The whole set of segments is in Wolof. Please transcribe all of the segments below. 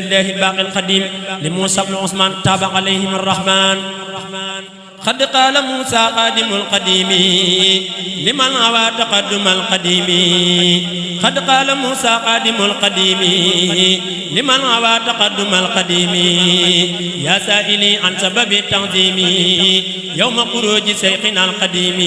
الله الباقي القديم لموسى بن عثمان تاب عليهم الرحمن قد قال موسى قادم القديم لمن هوى تقدم القديم قد قال موسى قادم القديم لمن هوى تقدم القديم يا سائلي عن سبب التعظيم يوم خروج شيخنا القديم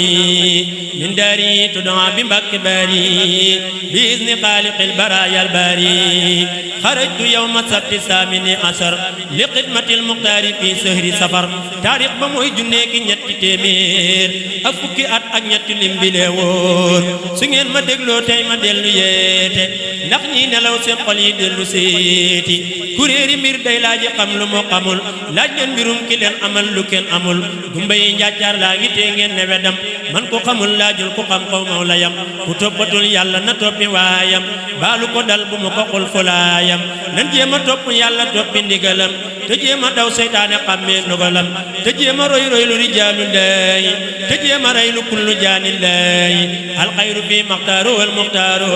من داري تدعى بمكباري بإذن خالق البرايا الباري خرجت يوم السبت الثامن عشر لخدمة المختار في شهر سفر تاريخ بموي جنيك ñetti téeméer ak fukki at ak ñetti lim bi lee wóor su ngeen ma dégloo tey ma dellu yeete ndax ñi nelaw seen xol yi dellu seeti kuréeri mbir day laaji xam lu mu xamul laaj leen mbirum ki leen amal lu kenn amul gumba yi njàccaar laa ngi tee ngeen ne wedam man ko xamul laajul ku xam xaw maw la yam ku toppatul yàlla na toppi waayam baalu ko dal bu mu ko xul fulaayam nan jéem a topp yàlla toppi ndigalam te jéem a daw seytaane xàmmee ndogalam te jéem a roy roy lu rijaalullaahi te jéem a rey lu kullu jaanillaahi alxayru fi maxtaaru wal muxtaaru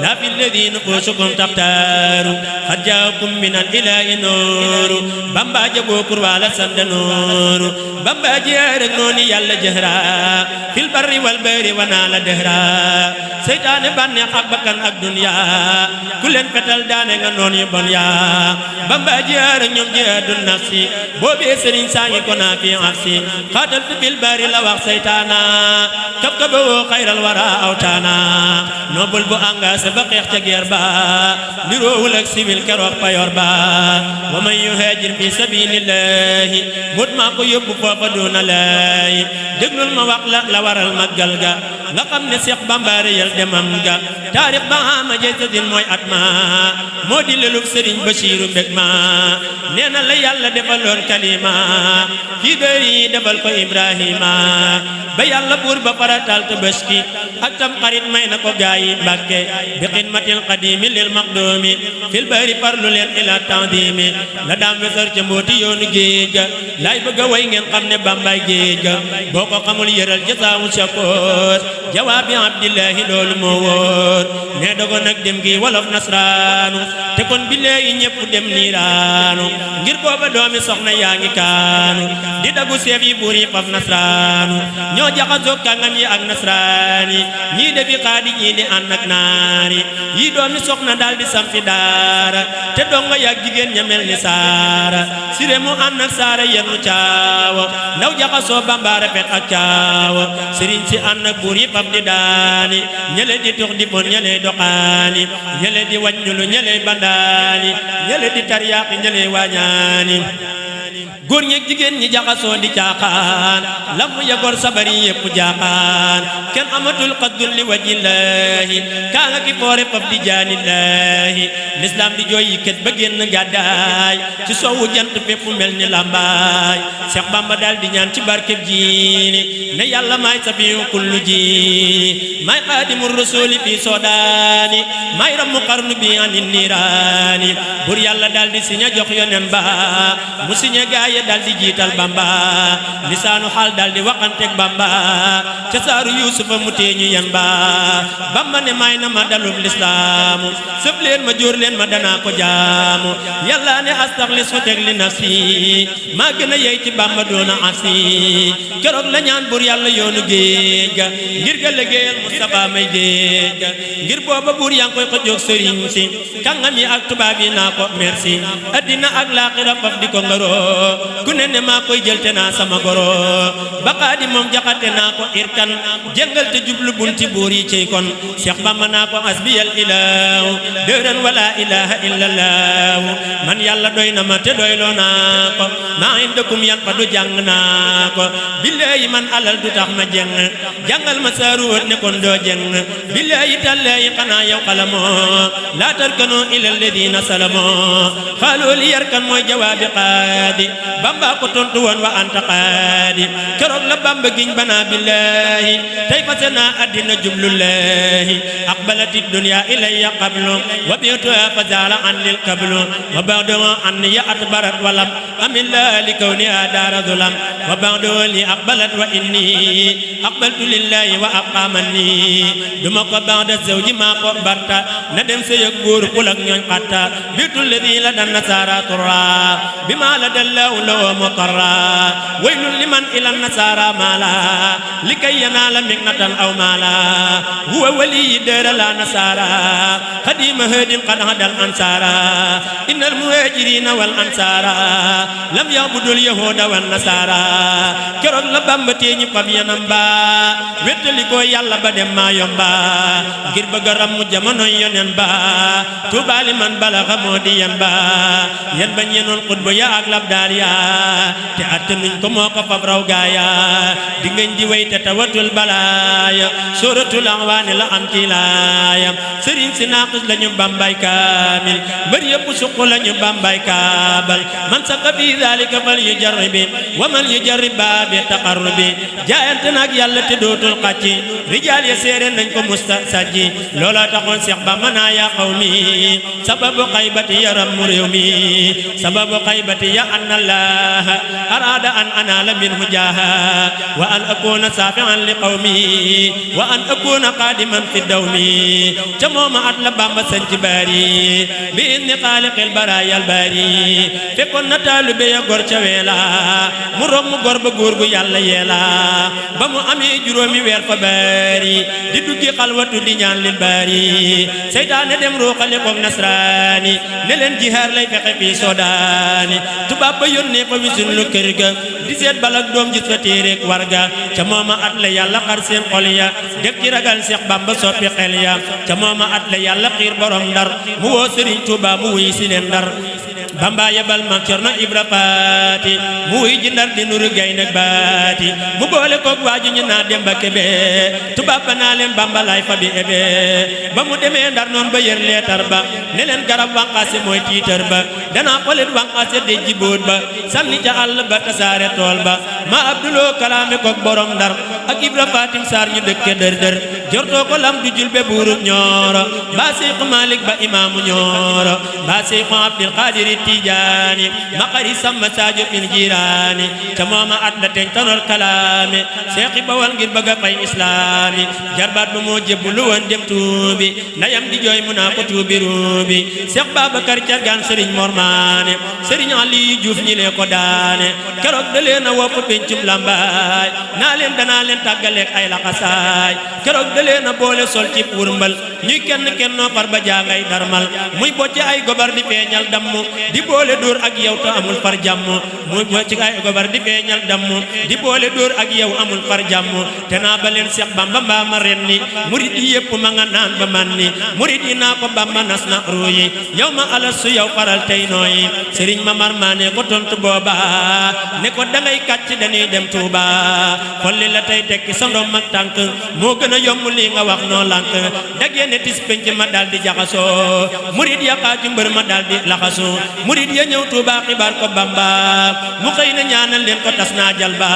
laa fi lladi nufuusukum taxtaaru xad jaakum min al ilaahi nooru bamba jaboo kurwaala sanda nooru bamba jiyaar ak nooni yàlla jëhra fil barri wal bahri wa naa la dëhra seytaane bànneex ak bakkan ak dunya ku leen fetal daane nga noon yu bon yaa bamba jiyaar ak ñoom jihaadu nafsi boobee sëriñ saa ngi ko naa fi aksi xaataltu fil bari la wax seytaana kab kaba woo xayral wara awtaana noobul bu engagé ba xeex ca guerre ba niroowul ak civil keroog payor ba wa man yuhaajir fi sabilillahi mut maa ko yóbbu foofa doona lay déglul ma wax la waral màggal ga nga xam ne Seex Bamba yal demam ga taarix ba ama jaysasin mooy at ma moo di lelub sëriñ Basiiru mbég ma nee na la yàlla defaloon kalima fii dëri defal ko Ibrahima ba yàlla buur ba faratal Tabaski ak tam xarit may na ko gaayi Mbàkke bi xidmatil qadimi lil maqdumi fil bari farlu leen ila tandimi la daam wesar ca mbooti yoonu géej ga laay bëgg a way ngeen xam ne Bambaay géej ga boo ko xamul yëral jasaawu shakoor jawaabi abdillahi loolu moo wóor nee dogo nag dem gi wolof nasraanu te kon bi léegi ñépp dem niiraanu ngir booba doomi soxna yaa ngi kaanu di dagu seef yi buur yi faf nasraanu ñoo jaxasoo kàngam yi ak nasraani ñii defi xaadi ñii di ànd ak naari yii doomi soxna daal di sampi daara te dongo yak jigéen ña mel ni saara sire mu ànd ak saara yennu caawo ndaw jaxasoo Bamba rafet ak caawo sëriñ si ànd ak buur yi faf di daani ñele di tux di bon ñele doxaani ñele di wàññulu ñele bandaani ñele di taryaaqi ñele waañaani góor ñeeg jigéen ñi jaxasoo di caaxaan lam ya gor sabari yépp jaaxaan kenn amatul xaddul li wajillaahi kaa nga ki foore faf di jaanillaahi lislaam di jooy yi kët ba génn gàddaay ci soowu jant fépp mel ni lambaay Seex Bamba daal di ñaan ci barkeb jiini ne yàlla maay safiyu kullu jiini maay xaadimu rasuuli fi soodaani maay rammu xarnu bi anin niiraani bur yàlla daal di siña jox yonen ba mu siña gaay dal di jiital Bamba lisaanu xaal dal di waxanteeg Bamba ca saaru Yuusufa mu teeñu yan ba Bamba ne may na ma dalub lislaamu sëf leen ma jóor leen ma danaa ko jaamu yàlla ne astaxlis fu teg li nafsi maa gën a yey ci Bamba doona asi keroog la ñaan bur yàlla yoonu géej ga ngir ga liggéeyal Mustafa may géej ga ngir booba buur yaa ngi koy xëjoog sëriñ si kàngam yi ak tubaab yi naa ko merci addina ak laaxira faf di ko ngaroo ku ne ne maa koy jël te naa sama goro baqaadi moom jaxate naa ko irkan jëngal te jublu bunti buur yi cey kon Seex Bamba naa ko asbiyal ilaahu dëran wala ilaha illallahu man yàlla doy na ma te doyloo naa ko maa indakum yan fa du jàng naa ko billaahi man alal du tax ma jeng jàngal ma saaru wët ne kon doo jeng billaahi tallaahi xanaa yow xalamoo laa tarkanu ilal ladina salamoo xaaloo li yarkan mooy jawaabi qaadi qaadi bamba ko tontu woon wa anta qaadi keroog la bamba giñ bana billahi tey fase naa addina jublullahi aqbalati dunya ilayya qablu wa bi'tuha fazala anni al-qablu wa ba'du anni ya atbarat walam amilla li kawniha dara zulam wa ba'du li aqbalat wa inni aqbaltu lillahi wa aqamani duma ko ba'da zawji ma ko barta na dem sey ak góor kul ak ñooñ xatta bitul ladhi la dan nasara turra bima la dallahu law mutarra waylun liman ila nasara mala likay yanala mignatan aw mala huwa wali dara la nasara qadim hadin qad hadal ansara innal muhajirin wal ansara lam ya'budul yahuda wan nasara keroog la bamba teñi fab yanam ba wettali ko yàlla ba dem ma yomba ngir bëgg ram mu jamono yonen ba tubali man balaxa moo di yan ba yan ba ñenoon xutba ya ak labdaar ya te attanuñ ko moo ko fab raw gaaya di ngañ di way te tawatul balaaya suratul ahwaani la am kilaaya sëriñ si naaqis lañu bambay kaamil mbër yëpp suq lañu bambay kaabal man saka fi zalika fal yujarribi wa man yujarrib baabi taqarrubi jaayante nag yàlla te dootul xàcci rijaal ya seere nañ ko musta sajji loola taxoon Seex Bamba naa yaa qawmi sababu xaybati yaram mu réew mi sababu xaybati ya anna Allah arada an anala minhu jaaha wa an akuna safi'an li qawmi wa an akuna qadiman fi dawmi ca mooma at la Bamba sañ ci bari bi inni xaaliqil baraayal bari fekkoon na taalibe ya gor ca weela mu roog mu gor ba góor gu yàlla yeela ba mu amee juróomi weer fa bari di duggi xalwatu di ñaan lil bari seytaane dem ruuxale koog nasraani ne leen jihaar lay fexe fii soodaani tubaab ba yónnee fa wisun lu kër ga di seet balak doom gis fa téereek warga ca mooma at la yàlla xar seen xol ya def ci ragal Seex Bamba soppi xel ya ca mooma at la yàlla xiir borom Ndar mu woo Sëriñ Tuubaa mu wuy si leen Ndar Bamba yebal ma Cerno Ibra Faati mu wuy ji Ndar di nuru gaynde baati mu boole koog waaju ñu naa Demba Kebe tubaab ba naa leen Bamba lay fa bi ebe ba mu demee Ndar noon ba yër leetar ba ne leen garab wanqaase mooy tiitar ba danaa xolit wanqaase de jiboot ba sànni ca àll ba tasaare tool ba ma Abduloo kalaame koog borom Ndar ak Ibra Fatim Saar ñu dëkke dër dër jortoo ko lam du julbe buurub Ñooro ba Seyxu Malik ba imaamu Ñooro ba Seyxu Abdul Qaadiri Tijaani maqari Samba Sadio fil Jiraani ca mooma at la teñ tanor kalaame Seexi Bawal ngir bëgg a fay islaami jarbaat ba moo jébbulu woon dem tuubi ndayam di jooy mu naa ko tuubi ruubi Seex Babakar Cargaan Sëriñ Mormaane Sëriñ Aliyu Juuf ñi lee ko daane keroog da leen a wopp pencum Lambaay naa leen danaa leen tàggaleek ay laxasaay keroog da leen a boole sol ci wurmbal ñuy kenn kennoo far ba jaangay darmal muy bocce ay gobar di feeñal dammu di boole dóor ak yow te amul far jàmm muy bocce ay gobar di feeñal dammu di boole dóor ak yow amul far jàmm te naa ba leen Seex Bamba mbaa ma ren ni murid yi yépp ma nga naan ba man ni murid yi naa ko Bamba nas na ruuyi yow ma alas su yow faral tey nooyi Sëriñ Mamar Maane ko tontu booba ne ko dangay kàcc dañuy dem Tuuba folli la tey tekki sa ndom ak tànk moo gën a yomb lii nga wax noo lànk dagee ne tis penc ma dal di jaxasoo murid ya xaaju mbër ma dal di laxasu murid ya ñëw Tuuba xibaar ko Bamba mu xëy na ñaanal leen ko tas naa jal ba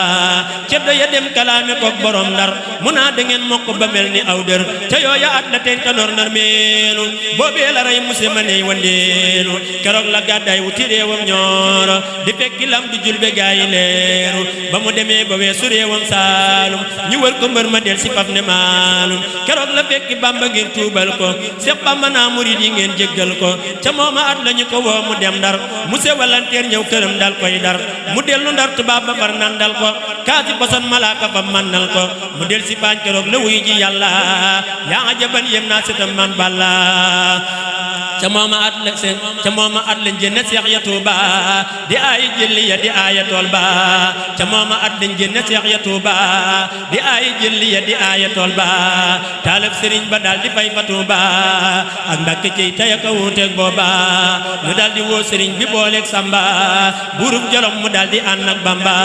ceddo ya dem kalaame koog borom Ndar mu naa da ngeen mokk ba mel ni aw dër ca yooya at la teñ tanoor nar meelu boobee la rey muse ma ney wandeelu keroog la gàddaay wuti réewam Ñooro di fekki lam du julbe gaayi leeru ba mu demee ba weesu réewam Saalum ñu wër ko mbër ma del si faf ne maalum keroog la fekki Bamba ngir tuubal ko Seex Bamba naa murid yi ngeen jéggal ko ca mooma at lañu ko woo mu dem Ndar mu se walanteer ñëw këram dal koy dar mu dellu Ndar tubaab ba far nandal ko kaasi bosan malaaka fa mannal ko mu del si paañ keroog la wuy ji yàlla yaa ajaban yem naa setam man balla ca mooma at la seen ca mooma at lañ jënne Seex ya Tuuba di aayi jëlli ya di aaya tool ba ca mooma at lañ jënne Seex ya Tuuba di aayi jëlli ya di aaya tool ba taalib sëriñ ba daal di fay fa Tuuba ak Mbàkke ciy tey ak a wuuteeg booba ñu daal di woo sëriñ bi booleeg Samba buurub Jolof mu daal di ànd ak Bamba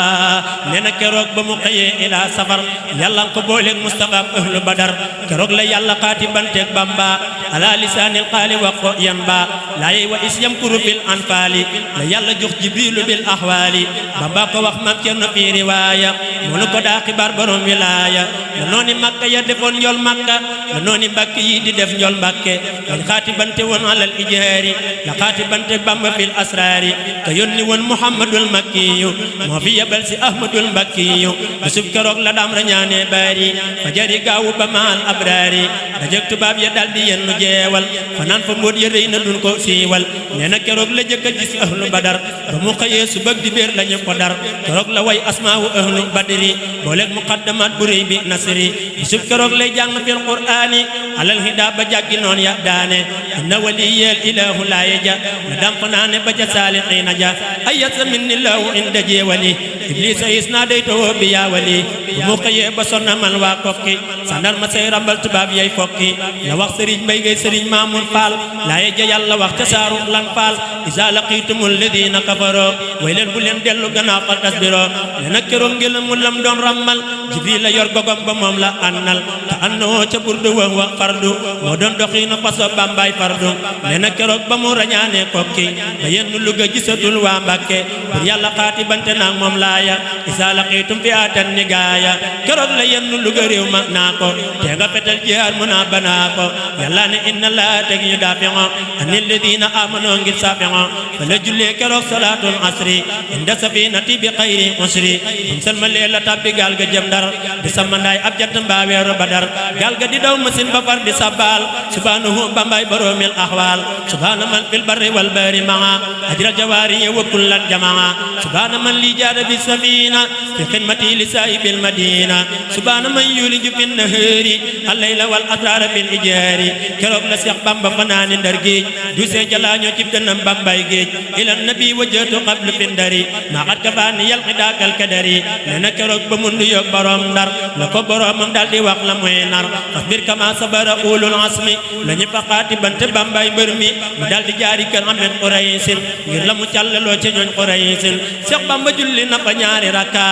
nee na keroog ba mu xëyee ila safar yàlla ko booleeg Mustafa ak ahlu Badar keroog la yàlla xaati banteeg Bamba ala lisaanil xaali wax ko yan ba laay wa is yamkuru bil anfaali la yàlla jox jibrilu bil ahwaali Bamba ko wax mam Cerno fi riwaaya munu ko daa xibaar borom wilaaya la nooni Makka ya defoon njool Makka la nooni Mbàkke yi di def njool Mbàkke lañ xaatibante woon alal ijhaari la xaatibante Bamba fil asraari te yónni woon Muhammadul Makkiyu moo fi yebal si Ahmadul Mbakkiyu bisub keroog la daam rañaane bari fajari gaawu ba maal abraari dajëg tubaab ya daldi yennu jeewal fanaan fa mbóot ya rëy na dun ko siiwal nee na keroog la jëkk a gis ahlu badar ba mu xëyee su bëgg di béer lañu ko dar keroog la way asmaawu ahlu badri booleeg muqaddamat bu rëy bi nasri bisub keroog lay jàng fil qur'aani alal hida ba jàggi noon ya daane inna waliyal ilahu laaye ja la dam fanaane ba ja saalihiina ja ayasa minni lahu inda jeewali iblisa is naa day tawoo bi yaa wali bu mu xëyee ba sonna man waa kokki sandar ma say rambal tubaab yay fokki la wax sëriñ mbay gay sëriñ maamun faal laaye ja yàlla wax ca saaru lan faal isa laqitumul ladina kafaro way leen bu leen dellu gannaaw fal tasbiro le nag keroog ngel mu lam doon rammal jibril la yor gogom ba moom la annal te annoo ca burdu wa fardu moo doon doxiinu faso bambaay fardu le nag keroog ba mu rañaane kokki ba yenn Luga gisatul waa Mbàkke pour yàlla xaati bante naag moom laaya isa laqitum fi atan ni gaaya keroog la yenn Luga réew ma naa ko te nga fetal jihaar mu naa banaa ko yàlla ne inna laa teg ñu daafi'o anil ladina amanoo ngir saafi'o fa la jullee keroog salaatul asri inda safinati bi xayri usri bum salmalee la tabbi gaal ga jëm Ndar di samandaay ab jant mbaa weeru Badar gaal ga di daw masin ba far di sabbaal subhanahu bambaay boroomil axwaal subhana man fil barri wal bahri maa ajral jawaari wa kullan jamaa subhana man li jaada bi safina fi xidmati li saahibil madina subhana man yuliju fi nahari allayla wal asrara bil ijaari keroog la Seex Bamba fanaani Ndar géej du see jalaañoo ci dënnam Bambay géej ila nabi wajjatu qablu fi ndari maa xat kafaani yal xidaakal kadari nee na keroog ba mu nuyoog borom Ndar la ko boromam dal di wax la muy nar fasbir kama sabara ulul asmi la ñu faqaati bante Bambay mbër mi mu dal di jaari kër Ahmed Quraysin ngir la mu càllaloo ca ñooñ Quraysin Seex Bamba julli na fa ñaari rakka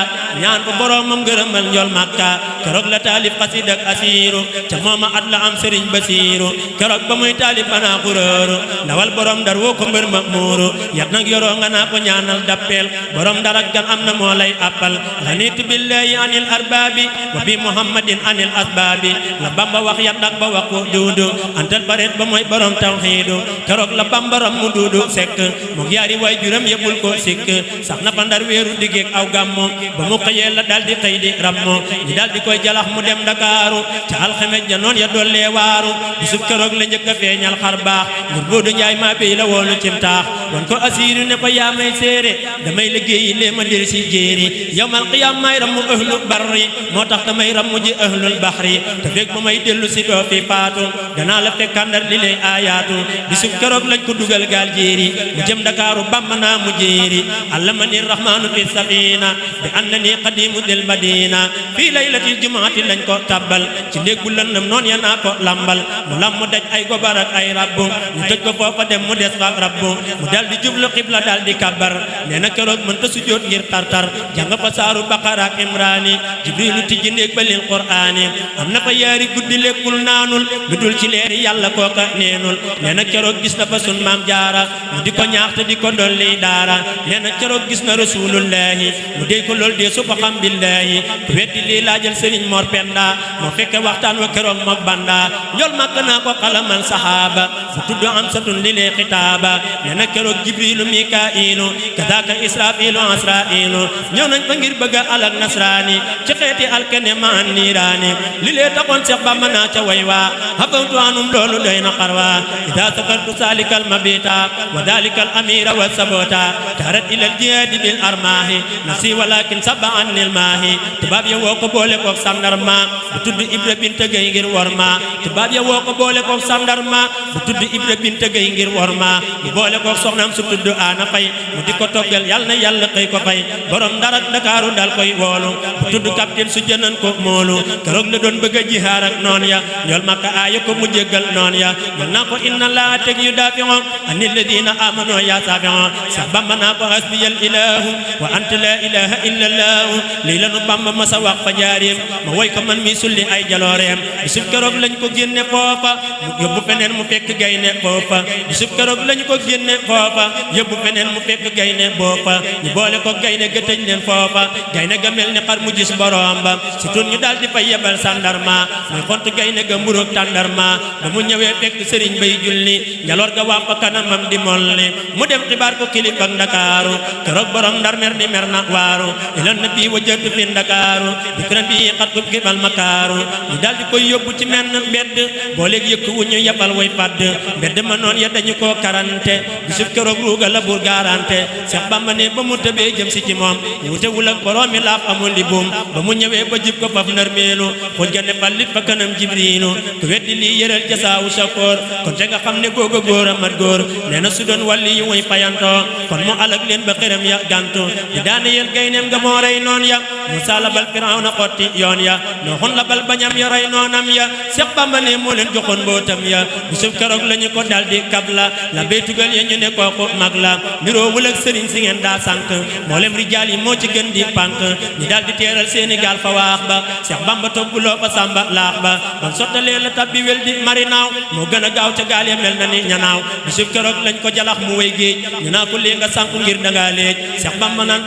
ñaan ko boromam ngërëmal njool Makka keroog la taalif xasida ak asiiru ca mooma at la am Sëriñ Basiiru keroog ba muy taalif banaa xuróoru ndawal borom Ndar woo ko mbër ma muuru yat nag yoroo nga naa ko ñaanal dappeel borom Ndar ak gan am na moo lay appal ganitu billahi anil arbaabi wa bi muhammadin anil asbaabi la Bamba wax yat nag ba wax ko duudu antal bareet ba mooy borom tawxiidu keroog la bambaram mu duudu sekk mu yaari waay juram yebul ko sikk sax na fa Ndar weeru diggeek aw gàmmu ba mu xëyee la dal di xëy di rammu ñi dal di koy jalax mu dem Ndakaaru ca alxames ja noon ya dollee waaru bisub keroog la njëkk a feeñal xar baax ngir boodu njaay maa béy la woonu cim taax wan ko asiiru ne ko yaa may séere damay liggéeyi lee ma dir si jéeri yawmal qiyaam may rammu ahlu barri moo tax damay rammu ji ahlul baxri te fekk ba may dellu si doo fi faatu danaa la fekk Ndar li lay aayaatu bisub keroog lañ ko dugal gaal jéeri mu jëm Ndakaaru Bamba naa mu jéeri allamani rahmaanu fi safina bi annani qadimu dil madina fii laylatil jumaati lañ ko tabbal ci néeg bu lëndëm noon ya naa ko lambal mu lam mu daj ay gobar ak ay rabbu ñu tëj ko foofa dem mu des fa rabbu mu dal di jublu xibla dal di kabbar nee na keroog mënta sujjóot ngir tartar jàng fa saaru Baqara ak Imraani Jibrilu tijji néeg ba lil Qur'aani am na fa yaari guddi lekkul naanul lu dul ci leeri yàlla kooka neenul nee na keroog gis na fa sun maam jaara mu di ko ñaax te di ko dolli daara nee na keroog gis na rasulullahi mu dey ko lool dee su ko xam billahi ku weddi lii laajal Sëriñ Mor Penda moo fekke waxtaan wa keroog mook banda njool màkk naa ko xalamal saxaaba bu tudd am satun li lee xitaaba nee na keroog Jibrilu Mikaa'ilu kazaaka Israafilu Asraa'ilu ñëw nañ fa ngir bëgg a alak nasraani ci xeeti alkene maan niiraani li lee taxoon Seex Bamba naa ca way waa habawtu anum loolu doy na xarwa idaa sakartu salikal mabita wa dalikal amira wa sabota tarat ilal jihaadi bil armaahi nafsi walakin saba anil maahi tubaab ya woo ko boole kook sandarma bu tudd Ibra Binta Gay ngir worma tubaab ya woo ko boole kook sandarma bu tudd Ibra Binta Gay ngir worma mu boole kook soxnaam su tudd Aana Fay mu di ko toggal yal na yàlla xëy ko fay borom Ndar ak Ndakaaru dal koy woolu bu tudd capitaine su jënan ko moolu keroog la doon bëgg a jihaar ak noon ya njool Makka aaya ko mu jéggal noon ya mën naa ko inna laa teg yu daafi'o anil ladina amano ya saafi'o sax Bamba naa ko hasbiyal ilahu wa anta la la ilaha illallah lii la nu Bamba masa wax fa jaareem ma woy ko man mi sulli ay jalooreem bisub keroog lañ ko génne foofa mu yóbbu feneen mu fekk gaynde foofa bisub keroog lañ ko génne foofa yóbbu feneen mu fekk gaynde boofa ñu boole ko gaynde ga tëj leen foofa gaynde ga mel ni xar mu gis borom ba si tun ñu daal di fay yebal sandarma muy xontu gaynde ga mburoog tàndarma ba mu ñëwee fekk sëriñ bay julli njaloor ga waa fa kanamam di molli mu dem xibaar ko kilifa ak Ndakaaru keroog borom Ndar mer di mer na waaru ilan na bii wajjatu fi Ndakaaru dikran bi xat ko kibal makaaru ñu daal di koy yóbbu ci menn mbedd boo léegi yëkk wu ñu yebal way padd mbedd ma noon ya dañu koo karante bisub keroog ruuga la buur garante Seex Bamba ne ba mu tëbee jëm si ci moom wutewul ak borom mi laaf amul li buum ba mu ñëwee ba jib ko faf narmeelu xoj ga ne ballit fa kanam Jibriilu ku weddi lii yëral jasaawu sakoor kon te nga xam ne googa góor a mat góor nee na su doon wàlli yu muy fayantoo kon mu alag leen ba xëram ya gantu di daane yel gayneem nga moo rey noon ya Musaa la bal Firawna xotti yoon ya Nooxun la bal bañam ya rey noonam ya Seex Bamba ne moo leen joxoon mbootam ya bisub keroog lañu ko daldi kabla la bay tugal ya ñu ne kooku mag la niroowul ak sëriñ si ngeen daa sànk mboolem rijaal yi moo ci gën di pànk ñi daldi teeral seeni gaal fa waax ba Seex Bamba togguloo fa sàmba laax ba bam sottalee la tabbi wel di marinaaw moo gën a gaaw ca gaal ya mel na ni ñanaaw bisub keroog lañ ko jalax mu way géej ñu naa ko lee nga sànku ngir dangaa léej Seex Bamba nan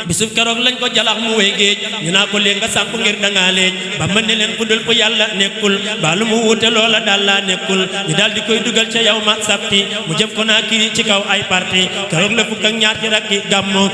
bisub keroog lañ ko jalax mu way géej ñu naa ko lee nga sànku ngir dangaa léej ba mën ne leen fudul fu yàlla nekkul ba lu mu wuute loola daal laa nekkul ñu daal di koy dugal ca yow ma sabti mu jëm ko naa kiri ci kaw ay parti keroog la fukk ak ñaar ci rakki gàmmu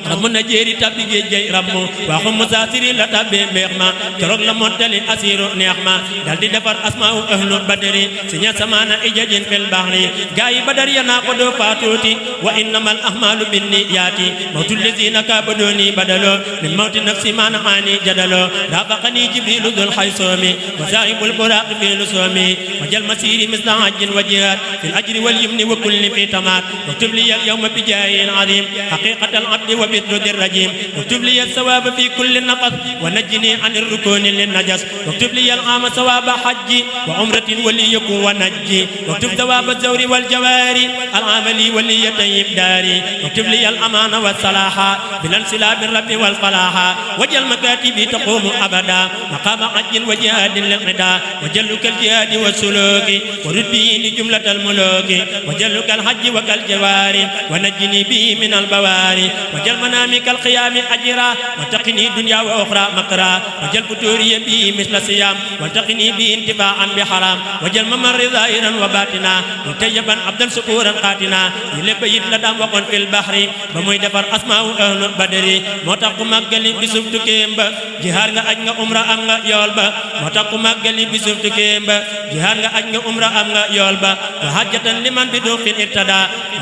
ramu na jéeri tabbi géej gay rammu waxu musaasiri la tabbee mbeex ma keroog la mottali asiru neex ma dal di defar asmaahu ahlu badri si ña samaana ijajin fil bahri gaa yi badar ya naa ko doo faatuuti wa innamal ahmaalu binniyaati mawtul lazina kaabadoni badalo min mawti nafsi maana aani jadalo raafaqani jibrilu dul xaysoomi wa saahibul buraaqi fi lusoomi wa jal masiri misla ajjin wa jihaad fil ajri wal yumni wa kulli fi tamaat waktub li al yawma bi jaayin aziim haqiqatal abdi wa bitrudi rajim waktub li al sawaaba fi kulli nafas wa najjini an irrukuni lin najas waktub li al aama sawaaba hajji wa umratin waliyaku wa najji waktub sawaaba zawri wal jawaari al amali waliya tayyib daari waktub li al amaana wa salaaha bilan silaabi rabbi wal falaaha wajal makatibi taqumu abada maqama ajjin wa jihaadin lil qida wajalluka al jihaadi wa suluki wa rudbi li jumlatal muluki wajalluka al hajji wa kal jawaari wa najjini bihi min al bawaari wajal manamika al qiyami ajra wa taqini dunya wa ukhra makra wajal futuriya bihi misla siyam wa taqini bihi intibaan bi haram wajal mamarri zahiran wa batina mutayyiban abdan sukuran qatina yi lépp yit la dam waxoon fil bahri ba muy defar asmaahu ahlu badri moo tax ku màggali bisub tukkeem ba jihaar nga aj nga umra am nga yool ba moo tax ku màggali bisub tukkeem ba jihaar nga aj nga umra am nga yool ba wa hajjatan liman bi duqin irtada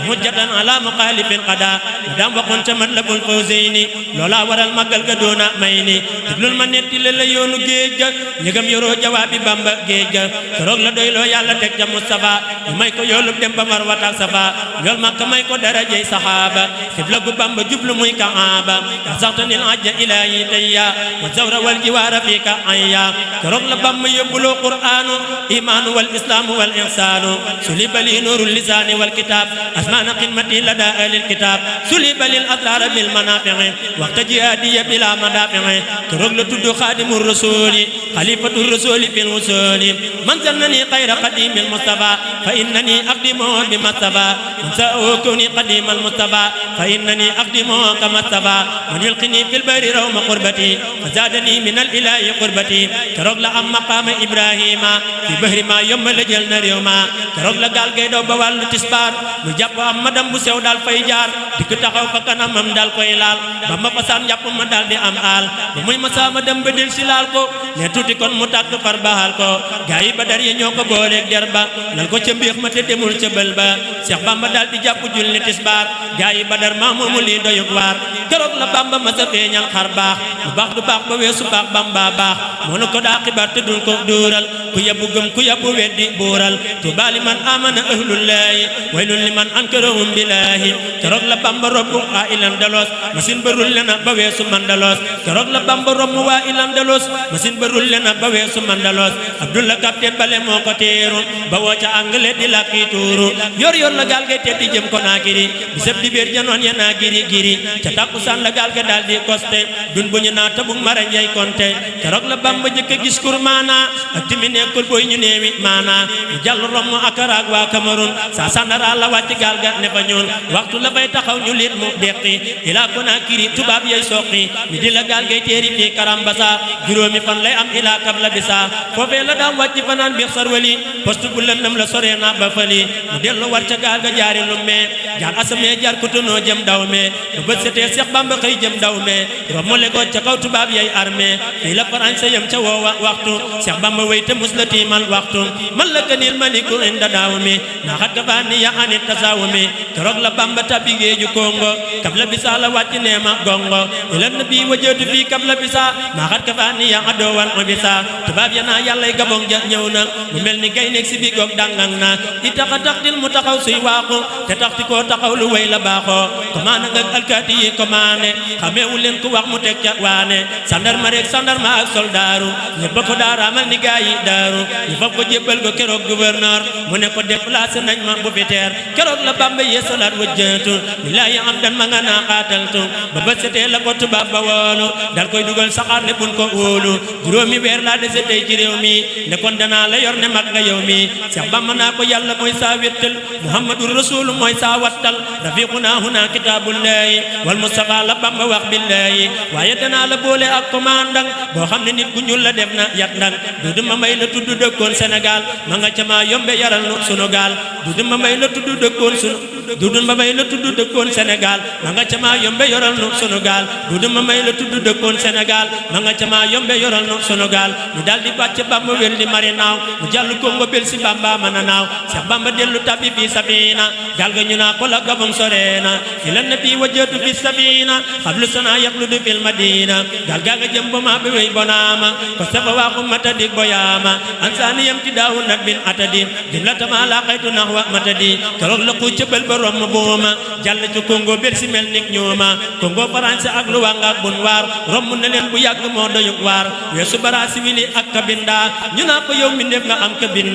hujjatan ala muxaalifin qada la dam waxoon ca Matlabul Fawzayni loola waral màggal ga doona may ni diglul ma netti la yoonu géej ga ñëgam yoroo jawaabi Bamba géej ga keroog la doyloo yàlla teg ca Mustafa ñu may ko yoolub dem ba Marwa ak Safa yool Makka may ko darajey saxaaba xibla gu Bamba jublu muy Kaaba saxtanil ajja ilaahi tayya wa zawra wal jiwaara fii ka ayya keroog la Bamba yóbbuloo qur'aanu imaanu wal islaamu wal ihsaanu suliba li nuurul lisaani wal kitaab asmaana xidmati lada ahlil kitaab suliba lil asraara bil manaafi'i waxta jihaadiya bila madaafi'i keroog la tudd xaadimur rasuuli xalifatu rasuuli fil wusuuli man zannani xayra qadimil Mustafa fa innani aqdimuhu bi Mustafa man sa'ahu kawni qadimal Mustafa fa innani aqdimuhu kama Mustafa man yulqini fil bahri rawma qurbati fa zaadani min al ilaahi qurbati keroog la am maqaama Ibrahima fi bahri ma yomb la jël na réew ma keroog la gaal gay daw ba wàllu tisbaar mu jàpp am madam bu sew daal fay jaar dikk taxaw fa kanamam daal koy laal ba ma fasaan jàpp ma daal di am aal ba muy masaama dem ba del si laal ko ne tuuti kon mu tàkk far baal ko gaa yi Badar ya ñoo ko booleeg der ba lal ko ca mbiix ma te demul ca bël ba Seex Bamba daal di jàpp julli tisbaar gaa yi Badar maa moomu lii doyug waar keroog la Bamba ma sa feeñal xar baax lu baax du baax ba weesu baax Bamba baax moo nu ko daa xibaar te dul ko duural ku yebbu gëm ku yebbu weddi buural Tuubaa liman amana ahlullaahi waylun liman ankarahum billaahi keroog la Bamba robbu waa ilan dalos masin barul lena ba weesu mandalos keroog la Bamba robbu waa ilan dalos masin barul lena ba weesu mandalos Abdullah capitaine bale moo ko teeru ba woo ca anglais di lakki tuuru yor yor la gaal ge teddi jëm Konaakiri bisab di béer janoon ya naa giri giri ca takkusaan la gaal ge daal di koste dun bu ñu naa tabug mara njay konte keroog la Bamba jëkk a gis kurmaana ak timi nekkul boy ñu neewi maana mu jàll romm akaraag waa Cameroun sa sandara la wàcc gaal ga ne fa ñuul waxtu la fay taxaw ñu lit mu deqi ila Konaakiri tubaab yey soqi mi di la gaal gay teeri fii Karambasa juróomi fan lay am ila Kabla Bisa foofee la daam wàcc fanaan biix sarwali poste bu lëndëm la sore na ba fali mu dellu war ca gaal ga jaari lumme jaar asame jaar kutunoo jëm daw me bu bët setee Seex Bamba xëy jëm daw me rommole ko ca kaw tubaab yey armée fii la français yam ca woowa waxtu Seex Bamba wey te mus la tiimal waxtu man la kanil maliku inda daaw mi naxat ka faa ni ya anit tasaawu mi keroog la Bamba tabbi géeju Kongo Kabla Bisa la wàcc neema gongo ila nabi wajëtu fii Kabla Bisa naxat ka faa ni ya adoowan o bisa tubaab ya naa yàllay gabong ja ñëw na mu mel ni gay nekk si bi goog dangang na i taxa taxtil mu taxaw suy waaxu te taxti koo taxaw lu way la baaxoo commande nga alkaati yi commandé xameewu leen ku wax mu teg ca waane sandarma rek sandarma ak soldaaru ñëpp ko daaraamal ni gaa yi daaru ñu fab ko jébbal ko keroog gouverneur mu ne ko déplacé nañ ma bu fi teer keroog la Bamba yeesalaat wajjatu lillaahi amdan ma nga naa xaataltu ba bët setee la ko tubaab ba woolu dal koy dugal saxaar ne bun ko wóolu juróomi weer laa dese tey ci réew mi ne kon danaa la yor ne mag nga yow mi Seex Bamba naa ko yàlla mooy saa wettal Muhammadu Rasul mooy saa wattal rafiquna huna kitaabullaahi wal Mustafa la Bamba wax billaahi waaye danaa la boole ak commandant boo xam ne nit ku ñuul la def na yat ndang Dudu ma mbay la tudd dëkkoon Sénégal ma nga ca maa yombe yaral nu sunu gaal Dudu ma mbay la tudd dëkkoon sunu Dudu ma mbay la tudd dëkkoon Sénégal ma nga ca maa yombe yoral nu sunu gaal Dudu ma mbay la tudd dëkkoon Sénégal ma nga ca maa yombe yoral nu sunu gaal ñu daal di bàcc Bamba wel di mari naaw mu jàll Kongo bel si Bamba mën a naaw Seex Bamba dellu tabbi fii safina gaal ga ñu naa ko la gabam soreena ila nabi wajjatu fi safina xablu sana yaxludu fil madina gaal gaa nga jëm ba maa bi wey bonaama ko safa waaxu matadi boyaama ansaani yam ti daawu nat bin atadi jumlatama la xaytu nax wa matadi keroog la ku cëbal ba rom booma jàll ci Kongo bel si mel nik ñooma Kongo français ak lu wanga ak bun waar romb na leen bu yàgg moo doyuk waar weesu bara siwili ak kabinda ñu naa ko yow mi ndef nga am kabin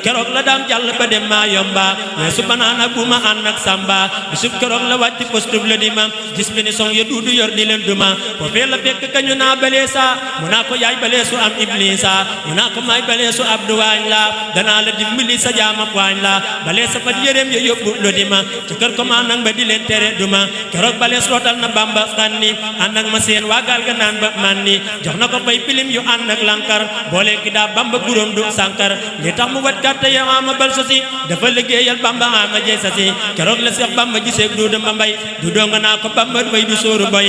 keroog la daam jàll ba dem maa yomba weesu banaana buuma ànd ak samba bisub keroog la wàcc postub la dima gis bi ni song ya duudu yor di leen duma foofee la fekk ka ñu naa baleesa mu naa ko yaay baleesu am iblisa mu naa ko maay baleesu abdu waañ la danaa la dimbali sa jaamab waañ la baleesa fat yéreem ya yóbbu lo dima ci kër ko maa nang ba di leen tere duma keroog balees rootal na Bamba xanni ànd ak ma seen waa gaal ga naan ba manni jox na ko fay pilim yu ànd ak lankar boole ki daa Bamba guróom du sankar li tax mu wat kàtte ya ama bal sa si dafa liggéeyal Bamba ama jey sa si keroog la Seex Bamba gisee Duudu ma mbay Duudu nga naa ko Bamba bay du sóoru boy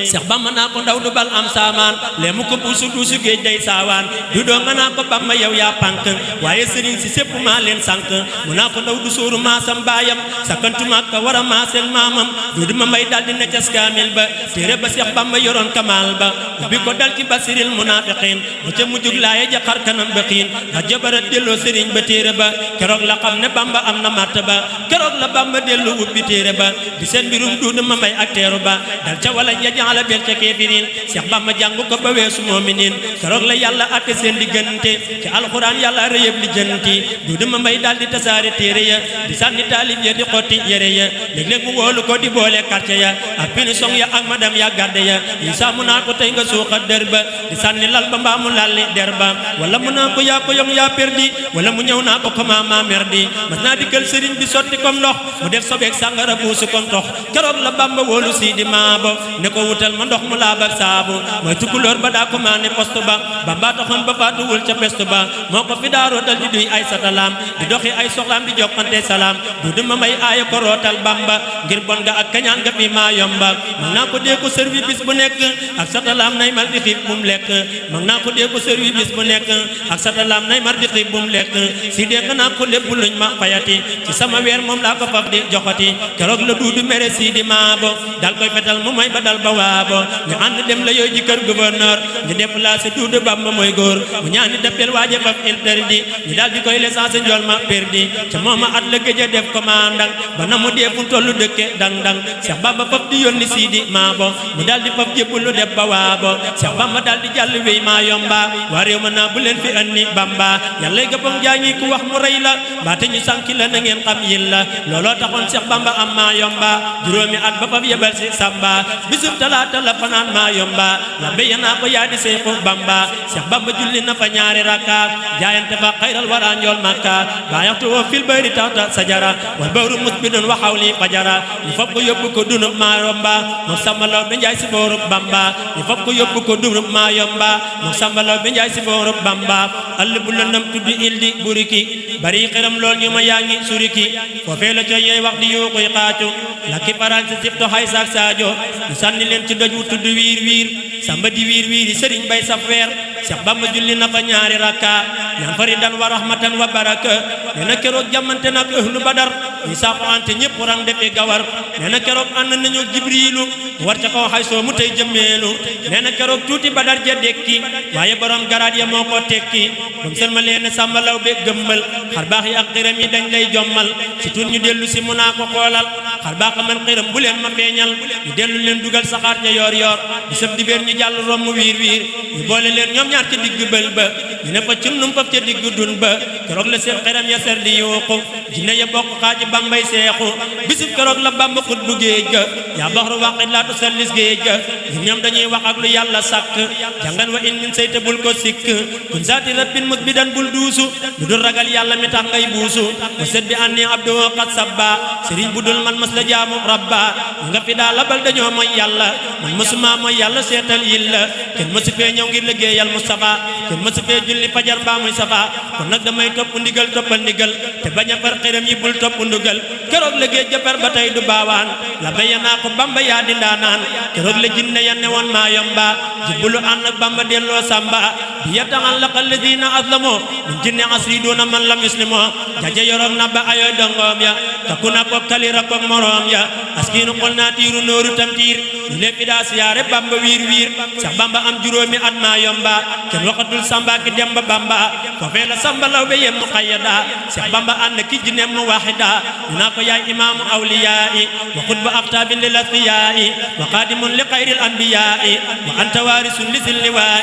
Seex Bamba naa ko ndaw du bal am saamaan lee mu ko buusu duusu géej day saawaan Duudu nga naa ko Bamba yow yaa pànk waaye sëriñ si sépp maa leen sànk mu naa ko ndaw du sóoru maasam baayam sakkantumaak ka war a maaseel maamam Duudu ma mbay daldi ne cas kaamil ba téere ba Seex Bamba yoroon kamaal ba ubbi ko dal ci basiril munaafiqiin ba ca mujjug laaye ja xar kanam ba xiin a jabara delloo sëriñ ba téere ba keroog la xam ne Bamba am na martaba keroog la Bamba dellu ubbi téere ba di seen mbirum Duudu ma mbay ak teeru ba dal ca wala jaala bel ca keefiriin Seex Bamba jàng ko ba weesu moominiin keroog la yàlla atte seen diggante ci alxuraan yàlla rëyëb li jënti Duudu ma mbay daal di tasaare téere ya di sànni taalib ya di xotti yére ya léeg-léeg mu woolu ko di boole quartier ya ak pinisong ya ak madam ya garde ya yi saa mu naa ko tey nga suuxa dër ba di sànni lal ba mbaa mu lalli der ba wala mu naa ko yaa ko yong yaa perdi wala mu ñëw naa ko koma ma merdi mas naa dikkal sëriñ bi sotti comme ndox mu def sobeek sàngara buusu comme ndox keroog la Bamba woolu Sidi Maabo ne ko wutal ma ndox mu laab ak saabu mooy tukulóor ba daa ko maane poste ba Bamba taxoon ba faatuwul ca peste ba moo ko fi daaroo dal di duy ay satalaam di doxi ay soxlaam di joxante salaam Duudu ma ma may aaya ko rootal Bamba ngir bon nga ak kañaan nga fi maa yomba mag naa ko dee ko servi bis bu nekk ak satalaam nay mar di xiif bu mu lekk mag naa ko dee ko servi bis bu nekk ak satalaam nay mar di xiif bu mu lekk si dee nga naa ko lépp luñ ma fayati ci sama weer moom laa ko faf di joxati keroog la duudu mere si di maabo dal koy fetal mu may ba dal ba waabo ñu ànd dem la yooyu ji kër gouverneur ñu déplacé duudu Bamba mooy góor mu ñaani dëppel waaje faf interdit ñu daal di koy licencié njool ma perdi ca mooma at la gëj a def commandant ba na mu dee fu tollu dëkke dang dang Cheikh Bamba faf di yónni si di maabo mu daal di faf jébbalu def ba waabo Cheikh Bamba daal di jàll wéy maa yomba waa réew ma naa bu leen fi andi Bamba yàlla gëppam jaañi ku wax mu rey la baate ñu sànki la na ngeen xam yin la looloo taxoon Cheikh Bamba am maa yomba juróomi at ba faf yebal si Samba bisub talaata la fanaan maa yomba la béya naa ko yaa di Seexu Bamba Cheikh Bamba julli na fa ñaari rakka jaayante fa xayral wara njool Makka baayaxtu woo fil bayri taxta sajara wal bawru musbidun wa xawli fajara ñu fab ko yóbbu ko dunub maa yomba moom sambalaw bi njaay si boorub Bamba ñu fab ko yóbbu ko dunub maa yomba moom sambalaw bi njaay si boorub Bamba all bu lëndëm tudd ildi buriki bari xiram lool ñu ma yaa ngi suriki foofee la coy yey wax di yoo koy xaacu lakki paraan si sibto xay saak saajo ñu sànni leen ci doj wu tudd wiir wiir samba di wiir wiir yi sëriñ bay saf weer Cheikh Bamba julli na fa ñaari rakka ñaan faridan wa rahmatan wa baraka nee na keroog jamante nag ahlu badar ñu saafoante ñëpp rang defi gawar nee na keroog ànd nañu jibriilu war ca kaw xay soo mu tey jëmmeelu nee na keroog tuuti badar ja dekki waaye borom garaat ya moo ko tekki bam sëlma leen sàmbalaw be gëmmal xar baax yi ak xiram yi dañ lay jommal si tuut ñu dellu si mu naa ko xoolal xar baax man xiram bu leen ma feeñal ñu dellu leen dugal saxaar ca yoor yoor di sëb di béer ñu jàll romb wiir wiir ñu boole leen ñoom ñaar ca digg bël ba ñu ne fa cunnum faf ca digg dun ba keroog la seen xiram ya ser di yuuxu jinne ya bokk xaaji Bambay seexu bisub keroog la Bamba xut bu géej ga yaa baxru waqit laa tusallis géej ga ñoom dañuy wax ak lu yàlla sàkk jàngan wa in min sayta bul ko sikk kun saati rabbin mus bi dan bul duusu lu dul ragal yàlla mi tax ngay buusu mu set bi anni abdu qad sabba sëriñ bu dul man mas la jaamu rabba nga fi daa labal dañoo mooy yàlla man mësuma mooy yàlla seetal yilla kenn mësu fee ñëw ngir liggéeyal Mustafa kenn mësu fee julli fajar mbaa muy safa kon nag damay topp ndigal toppal ndigal te bañ a far xiram yi bul topp ndugal keroog la géej jëppar ba tey du baawaan la béya naa ko Bamba yaa di ndaanaan keroog la jinne ya ne woon maa yomba jibbulu ànd ak Bamba delloo samba bi yataxallaqa alladina aslamoo min jinne asri duna man lam yuslimo jaja yoroog na ba ayoy dongoom ya takku na ko kalira ko moroom ya askiinu xol naa tiiru nooru tamtiir ñu lépp daa siyaare Bamba wiir wiir sax Bamba am juróomi at maa yomba kenn waxatul samba ki demba Bamba foofee la samba law be yem mu xayyada sax Bamba ànd ki jinne mu waxida ñu naa ko yaay imaamu awliyaa wa xutbu aqtaabin lil asfiyaa wa qaadimun li xayril anbiyaa wa anta waarisun li sil liwaa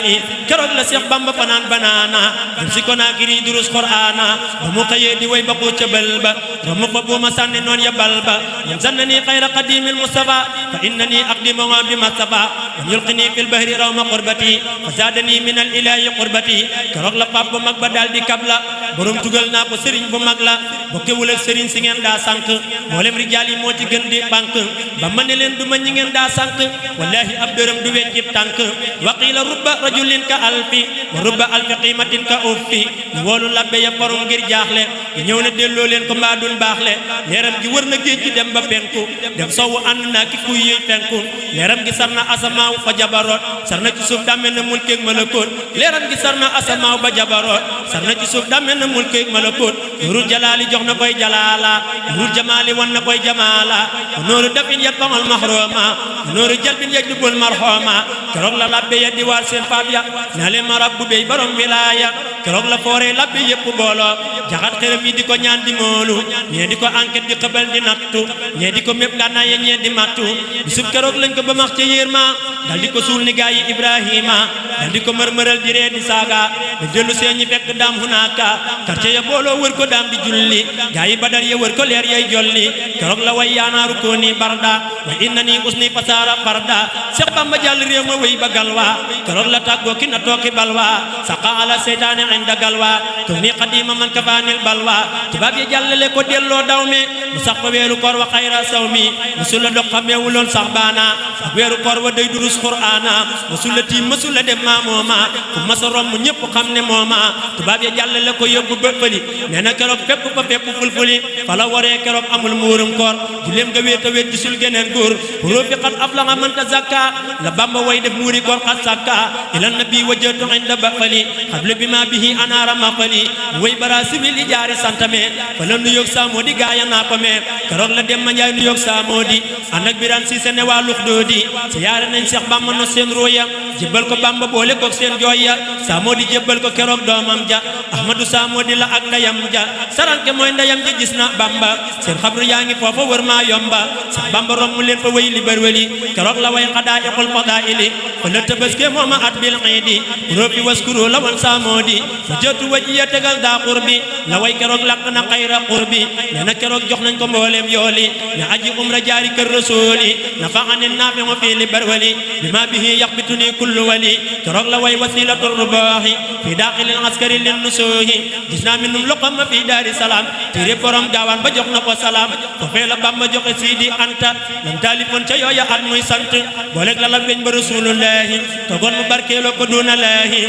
keroog la Seex Bamba fanaan banaana dem si ko naa kiri durus qur'aana ba mu xëyee di way ba ko ca bël ba romu fa buuma sànni noon ya bal ba man sannani xayra qadimil mustafa fa innani aqdimu bi mustafa man yulqini fil bahri rawma qurbati fa zaadani min al ilahi qurbati keroog la pap bu mag ba daal di kabla borom tugal naa ko sëriñ bu mag la bokkewul ak sëriñ si ngeen daa sànq mboolem rijaal yi moo ci gën di bank ba ma ne leen du ma ñi ngeen daa sànq wallahi ab dërëm du weccib tànk wa qiila rubba rajulin ka alfi wa rubba alfi qiimatin ka uffi ñu woolu labbe ya forum ngir jaaxle ñu ñëw ne delloo leen ko mbaa dul baaxle leeram gi wër na géej gi dem ba penku dem sowwu ànd naa ki kuy yëy penku leeram gi sar na asamaaw fa jabaroot sar na ci suuf dàmme na mulkeeg malakoot leeram gi sar na asamaaw ba jabaroot sar na ci suuf dàmme na mulkeeg malakoot nuurul jalaali jox na koy jalaala nuurul jamaali wan na koy jamaala nooru dafin yat famal mahrooma nooru jalbin yaj dubul marhooma keroog la labbe ya di waar seen faat ya naa leen ma rabbu bey borom wilaaya keroog la fooree labbe yépp booloo jaxat xërëm yi di ko ñaan di moolu ñee di ko enquête di xëbal di nattu ñee di ko mépp ngànnaay ya ñee di mattu bisub keroog lañ ko ba max ca yéer ma dal di ko suul ni gaay yi Ibrahima dal di ko mërmëral di ree di saaga ba dellu seen ñi fekk daam hunaaka quartier ya booloo wër ko daam di julli gaay yi Badar ya wër ko leer yay jolli keroog la way yaanaaru ko ni barda wa inna ni usni fasaara barda Seex Bamba jàll réew ma wéy ba galwa keroog la tàggoo ki na tooki balwa saqa ala seytaane inda galwa ko ni xadima man kafaanil balwa tubaab yi jàllale ko delloo daw me mu sax fa weeru koor wa xayra sawmi musula dog xameewuloon sax baana ak weeru koor wa day durus qur'aana musula tiim musula dem maa mooma fu masa romb ñëpp xam ne mooma tubaab ya jàllale ko yóbbu bëppali nee na keroog fépp fa fépp fulfuli fa la waree keroog amul muurum koor juleem nga wéet a wéet gisul geneen góor róofi xat af la nga mënta zakka la Bamba way def muuri koor xat sakka ila nabi wajjatu inda baqali xable bi ma bihi anaara maqali way bara sibili jaari santame fa la nuyoog saamoo di gaaya naa ko mee keroog la dem ma njaay nuyoog saamoo di ànd ak biraan si sene waa lux doo di siyaare nañ Seex Bamba no seen ruuya jébbal ko Bamba boole koog seen jooy ya saamoo di jébbal ko keroog doomam ja ahmadu saamoo di la ak ndeyam ja saranke mooy ndeyam ja gis na Bamba seen xabru yaa ngi foofa wër maa yomba sax Bamba romb leen fa way li bërwëli keroog la way xadaa'iqul fadaa'ili fa la tabaske mooma at bil xiidi róofi waskuru la wan saamoo di fa jëtu wajiya tegal daa xurbi la way keroog làq na xayra xurbi nee na keroog jox nañ ko mbooleem yooli ne aji umra jaari kër rasuuli nafaani naafi'u fii li barwali bi ma bihi yaxbituni kullu wali keroog la way wasilatu rubaahi fi daaxilil askari lin nusuuhi gis naa minum loqama fi daari salaam téere borom gaawaan ba jox na ko salaam foofee la Bamba joxe Sidi Anta lam taalifoon ca yooya at muy sant booleeg la la weñ ba rasulullahi togoon mu barkeeloo ko duuna laahi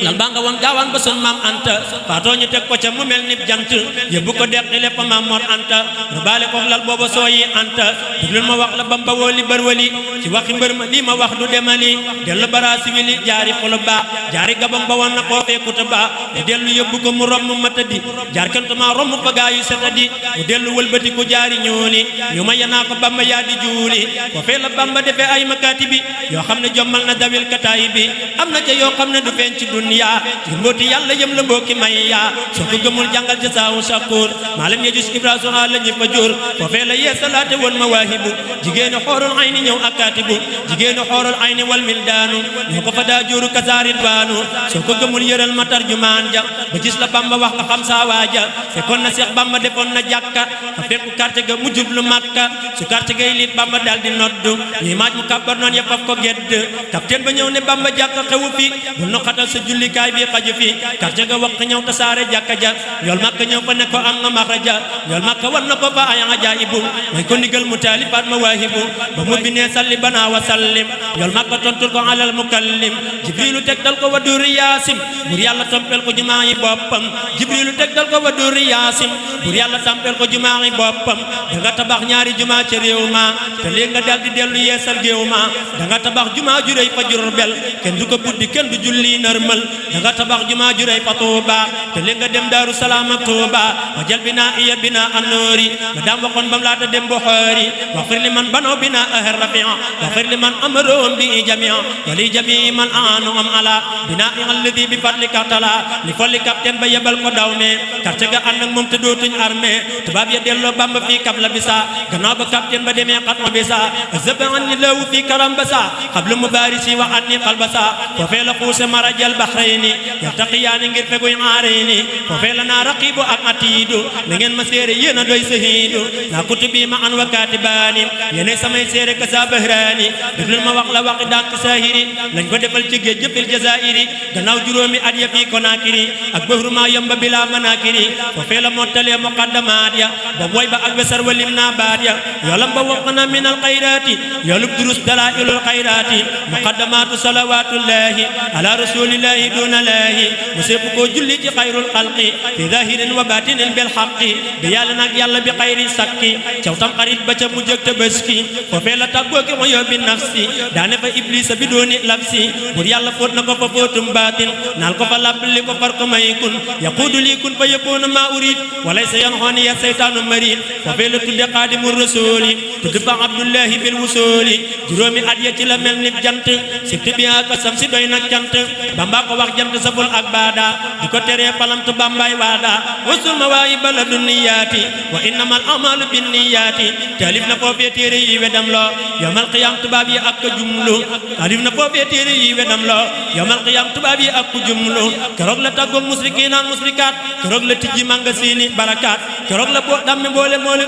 lal baa nga woon gaawaan ba sun maam Anta faatoo ñu teg ko ca mu mel ni jant yóbbu ko deqile fa maam Mor Anta mu baale ko lal booba sooyi Anta duglul ma wax la Bamba woo li bërwali ci waxi mbër ma lii ma wax du demali dellu bara siwili jaari xulu baa jaari gabam ba woon na koo feekuta baa mu dellu yóbbu ko mu romb matadi jaar kantuma romb fa gaayu setadi mu dellu wëlbati ku jaari ñuuli ñu ma yanaa ko Bamba yaa di juuli ko fee la Bamba defee ay makaati bi yoo xam ne jommal na dawil kataay bi am na ca yoo xam ne du feeñ ci dunya ngir mbooti yàlla yëm la mbooki may yaa soo ko gëmul jàngal ca saawu shakur maalam ya jus ibrahima la ñëpp a jur ko fee la yee salaate woon ma waahibu jigéenu xoorul ayni ñëw ak kaatibu jigéenu xoorul ayni wal mildaanu ñoo ko fa daa juru kasaarit waanu soo ko gëmul yëral ma tarjumaan ja ba gis la Bamba wax nga xam saa waaja fekkoon na Seex Bamba defoon na jàkka fa fekku quartier ga mu jublu Makka su quartier ga liit Bamba dal di noddu ñuy maaj mu kàbbar noon ya faf ko gedd capitaine ba ñëw ne Bamba jàkka xewu fi bu no xatal sa jullikaay bi xaju fi quartier ga wax ñëw tasaare jàkka ja yool Makka ñëw fa ne ko am nga maxraja yool Makka war na ko fa ay ajaa'ibu may ko ndigal mu taalifaat ma waahibu ba mu binee salli bana wa sallim yool Makka tontul ko alal mukallim jibrilu tegtal ko wa duri yaasim bur yàlla tampel ko jumaa yi boppam jibrilu tegtal ko wa duri yaasim bur yàlla tampel ko jumaa yi boppam da nga tabax ñaari jumaa ca réew ma te léegi nga dal di dellu yeesal géew ma da nga tabax jumaa ju rëy fa Jurbel kenn du ko buddi kenn du julli nërmal da nga tabax jumaa ju rëy fa Tuuba te léegi nga dem Daaru Salaam ak Tuuba wa jal binaa iya binaa annoori ma daam waxoon bam laata dem Buxaari waxfir li man banoo binaa ahar rafia waxfir li man amaroom bi jamia wali jami man aanu am ala binaa alladi bi fadlika tala li folli capitaine ba yebal ko daw me quartier ga ànd ak moom te dootuñ armée tubaab ya delloo Bamba fii kab la bisa gannaaw ba capitaine ba demee xatma bisa zëba an ni lawu fii karam basa xablu mubarisi wa an ni xalbasa foofee la xuuse marajal bahrayni yartaqiyaani ngir feguy aareyni foofee la naa raqibu ak atiidu na ngeen ma séere yéen a doy sahiidu naa kutubi ma an wa kaatibaani yéenay samay séere kasa bahraani déglul ma wax la waxi dànk saahiri lañ ko defal ci géej jëfil jazairi gannaaw juróomi at ya fii Konaakiri ak bahru ma yomba bila manakiri foofee la mottalee muqaddamaat ya ba boy ba ak wesar walim naa baat ya yoolam ba waqna min al xayraati yoolub durus dalailul xayraati muqaddamaatu salawatullahi ala rasulillahi duna lahi mu sépp koo julli ci xayrul xalqi fi zahirin wa batinin bil xaqi bi yàlla nag yàlla bi xayri sakki caw tam xarit ba ca mujjëg tabaski foofee la tàggoo ki moyo bi nafsi daane fa iblisa bi dooni labsi bur yàlla fóot na ko fa fóotum baatin naal ko fa labbli ko far ko may kun yaquudu lii kun fa yakunu ma urid walay sa yan xooni ya seytaanu marid foofee la tudde xaadimu rasuli tudd fa abdullahi bil wusuli juróomi at ya ci la mel ni jant sibti bi ak sam si doy na cant Bamba ko wax jant saful ak baada di ko teree palamtu Bambaay waada wasul ma waayi bala dunniyaati wa innamal amalu binniyaati taalif na foofee téere yi wedam loo yawmal qiyaam tubaab yi ak ko jumlu taalif na foofee téere yi wedam loo yawmal qiyaam tubaab yi ak ko jumlu keroog la tàggoog musrikiin ak musrikaat keroog la tijji manga siini barakaat keroog la boo damme boole moole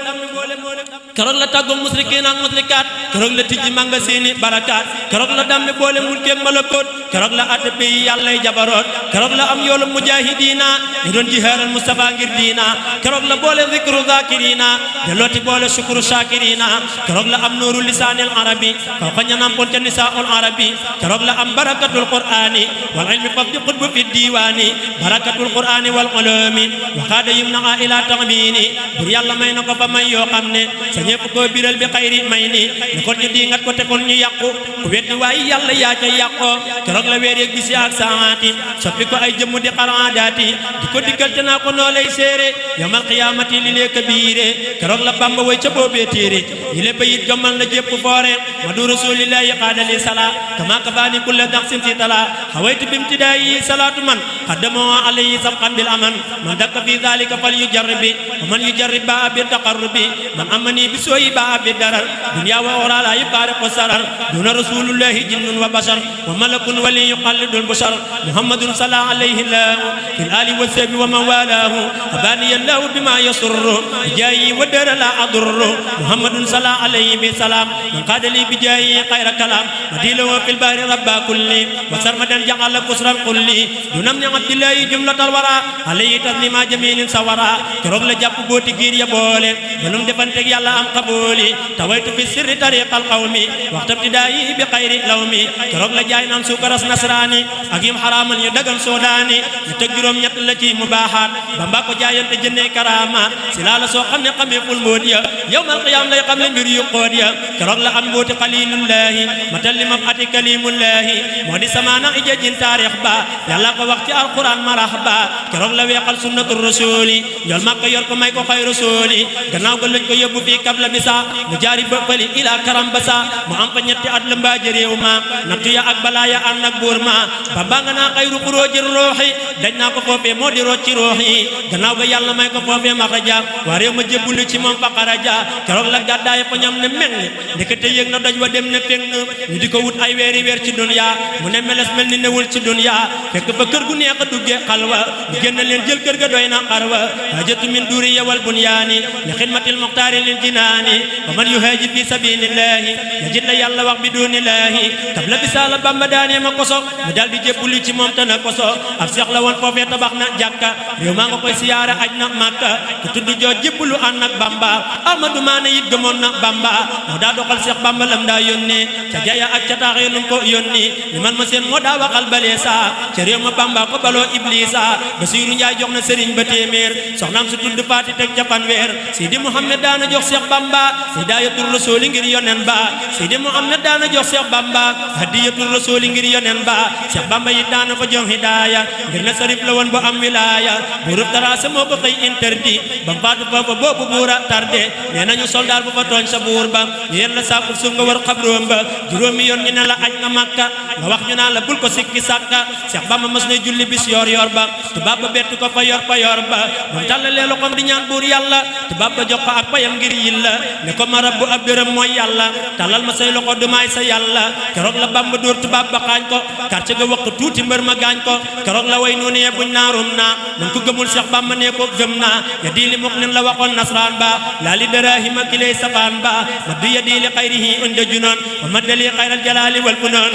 keroog la tàggoog musrikiin ak musrikaat keroog la tijji manga seeni barakaat keroog la dambe boole mulkeek malakoot keroog la atte pays yàllay jabaroot keroog la am yoolu mujaahidiina ñu doon jihaaral Mustafa ngir diina keroog la boole zikru zakirina delooti boole shukru shakirina keroog la am nuuru lisaanil arabi kaw xaña nampoon ca nisaa'ul arabi keroog la am barakatul qur'ani wal ilmi fafdi qutbu fi diiwaani barakatul qur'ani wal ulumi waxaada yum na ila taxmini bur yàlla may na ko fa may yoo xam ne sa ñépp koo biral bi xayri may ni ne kon ñu diingat ko te kon ñu yàqu ku weddi waaye yàlla yaa ca yàqoo keroog la weer yeeg bisi ak saati soppi ko ay jëmm di xaraadaati di ko diggal te naa ko noo lay séere yawmal qiyaamati li lee kabiire keroog la Bamba way ca boobee téere yi le bayit jommal na jépp foore madu rasulillahi qaadali sala kama kafaani kulla daxsin si tala xawaytu bimtidaayi salaatu man xaddamoo alayhi sabqan bil aman man dakka fi dalika fal yujarribi wa man yujarrib baa bi taqarrubi man amani bi sooyi baa bi darar dunya wa uxra la yufaariqu sarar duna rasulullahi jinnun wa bashar wa malakun wali yuqallidul bushar muhammadun sala alayhi llahu fil ali wa sahbi wa man walaahu abaniya llahu bima yasurru bijaayi wa dara la adurru muhammadun sala alayhi bi salaam man qaadali bijaayi xayra kalaam madilahu fil bahri rabba kulli wa sarmadan jaxala kusral kulli dunam ni abdillahi jumlatal wara alayhi taslima jamilin sawara keroog la jàpp booti giir ya boole balum defanteeg yàlla am qabooli tawaytu fi sirri tariqal qawmi waxtam tidaayi bi xayri lawmi keroog la jaay naan suukaras nasraani ak yim xaraamal ñu dagan soodaani ñu teg juróom ñett la ci mubaaxaat Bamba ko jaayante jëndee karaamaat si laa la soo xam ne xamee ful mbóot ya yawmal qiyaam lay xam le mbir yu xoot ya keroog la am mbooti xalilullahi matal li mab ati kalimullahi moo di samaana ijajin taarix ba yàlla ko wax ci alquran marahaba keroog la weexal sunnatu rasuli ñool makka yor ko may ko xay rasuli gannaaw ga lañ ko yóbbu fii kabla bisa mu jaari bëppali ila karam basa mu am fa ñetti at la mbaaji réew ma nattu ya ak balaaya ànd ak buur ma Bamba nga naa xayru xuróoji ruuxi dañ naa ko foofee moo di rocci ruux yi gannaaw ga yàlla may ko foofee maxraja waa réew ma jébbulu ci moom fa xaraja keroog la gàddaay fa ñam ne meng ndekete yëg na doj wa dem ne feng ñu di ko wut ay weeri weer ci dunya mu ne meles mel ni newul ci dunya fekk fa kër gu neex a duggee xalwa mu génn leen jël kër ga doy na xarwa hajatu min duuri yawal bunyaani li xidmatil muxtaari lil jinaani wa man yuhaajir fi sabilillahi yajid la yàlla wax bi dunillahi kabla bisaala Bamba daanee ma koso mu dal di jébbuli ci moom te na koso ab seex la woon foofee tabax na jàkka réew maa nga koy siyaara aj na màkka ku tudd joo jébbulu ànd ak Bamba Ahmadu Maane it gëmoon na Bamba moo daa doxal seex Bamba lam daa yónnee ca jaya ak ca taaxee lum ko yónni li man ma seen moo daa waxal balee saa ca réew ma Bamba ko baloo Iblisa Basiiru Njaay jox na sëriñ ba téeméer soxnaam su tudd Faati teg ca fanweer Sidi Muhammad daana jox seex Bamba hidayatul rasuli ngir yonen ba Sidi Muhammad daana jox seex Bamba hadiyatul rasuli ngir yonen ba seex Bamba yi daana ko jox hidaya ngir na sarif la woon bu am wilaya buurub taraasa moo ko xëy interdit ba faatu foofa boobu buura tardé nee nañu soldaar bu fa tooñ sa buur ba ñu yen la saakub suuf nga war xabroom ba juróomi yoon ñu ne la aj nga Makka nga wax ñu naan la bul ko sikki sàkka seex Bamba mas na julli bis yor yor ba tubaab ba bett ko fa yor ba moom tàllalee loxoom di ñaan buur yàlla tubaab ba jox ko ak payam ngir yilla ne ko ma rabbu ab dërëm mooy yàlla tàllal ma say loxo du maay sa yàlla keroog la Bamba dóor tubaab ba xaañ ko quartier ga wax tuuti mbër ma gaañ ko keroog la way noonu yee buñ naarum naa nun ko gëmul Seex Bamba ne ko gëm naa ya diili muk nin la waxoon nasraan ba laa li darahima ki lay safaan ba ma du ya diili xayrihi unda junoon wa ma dali xayral jalaali wal bunoon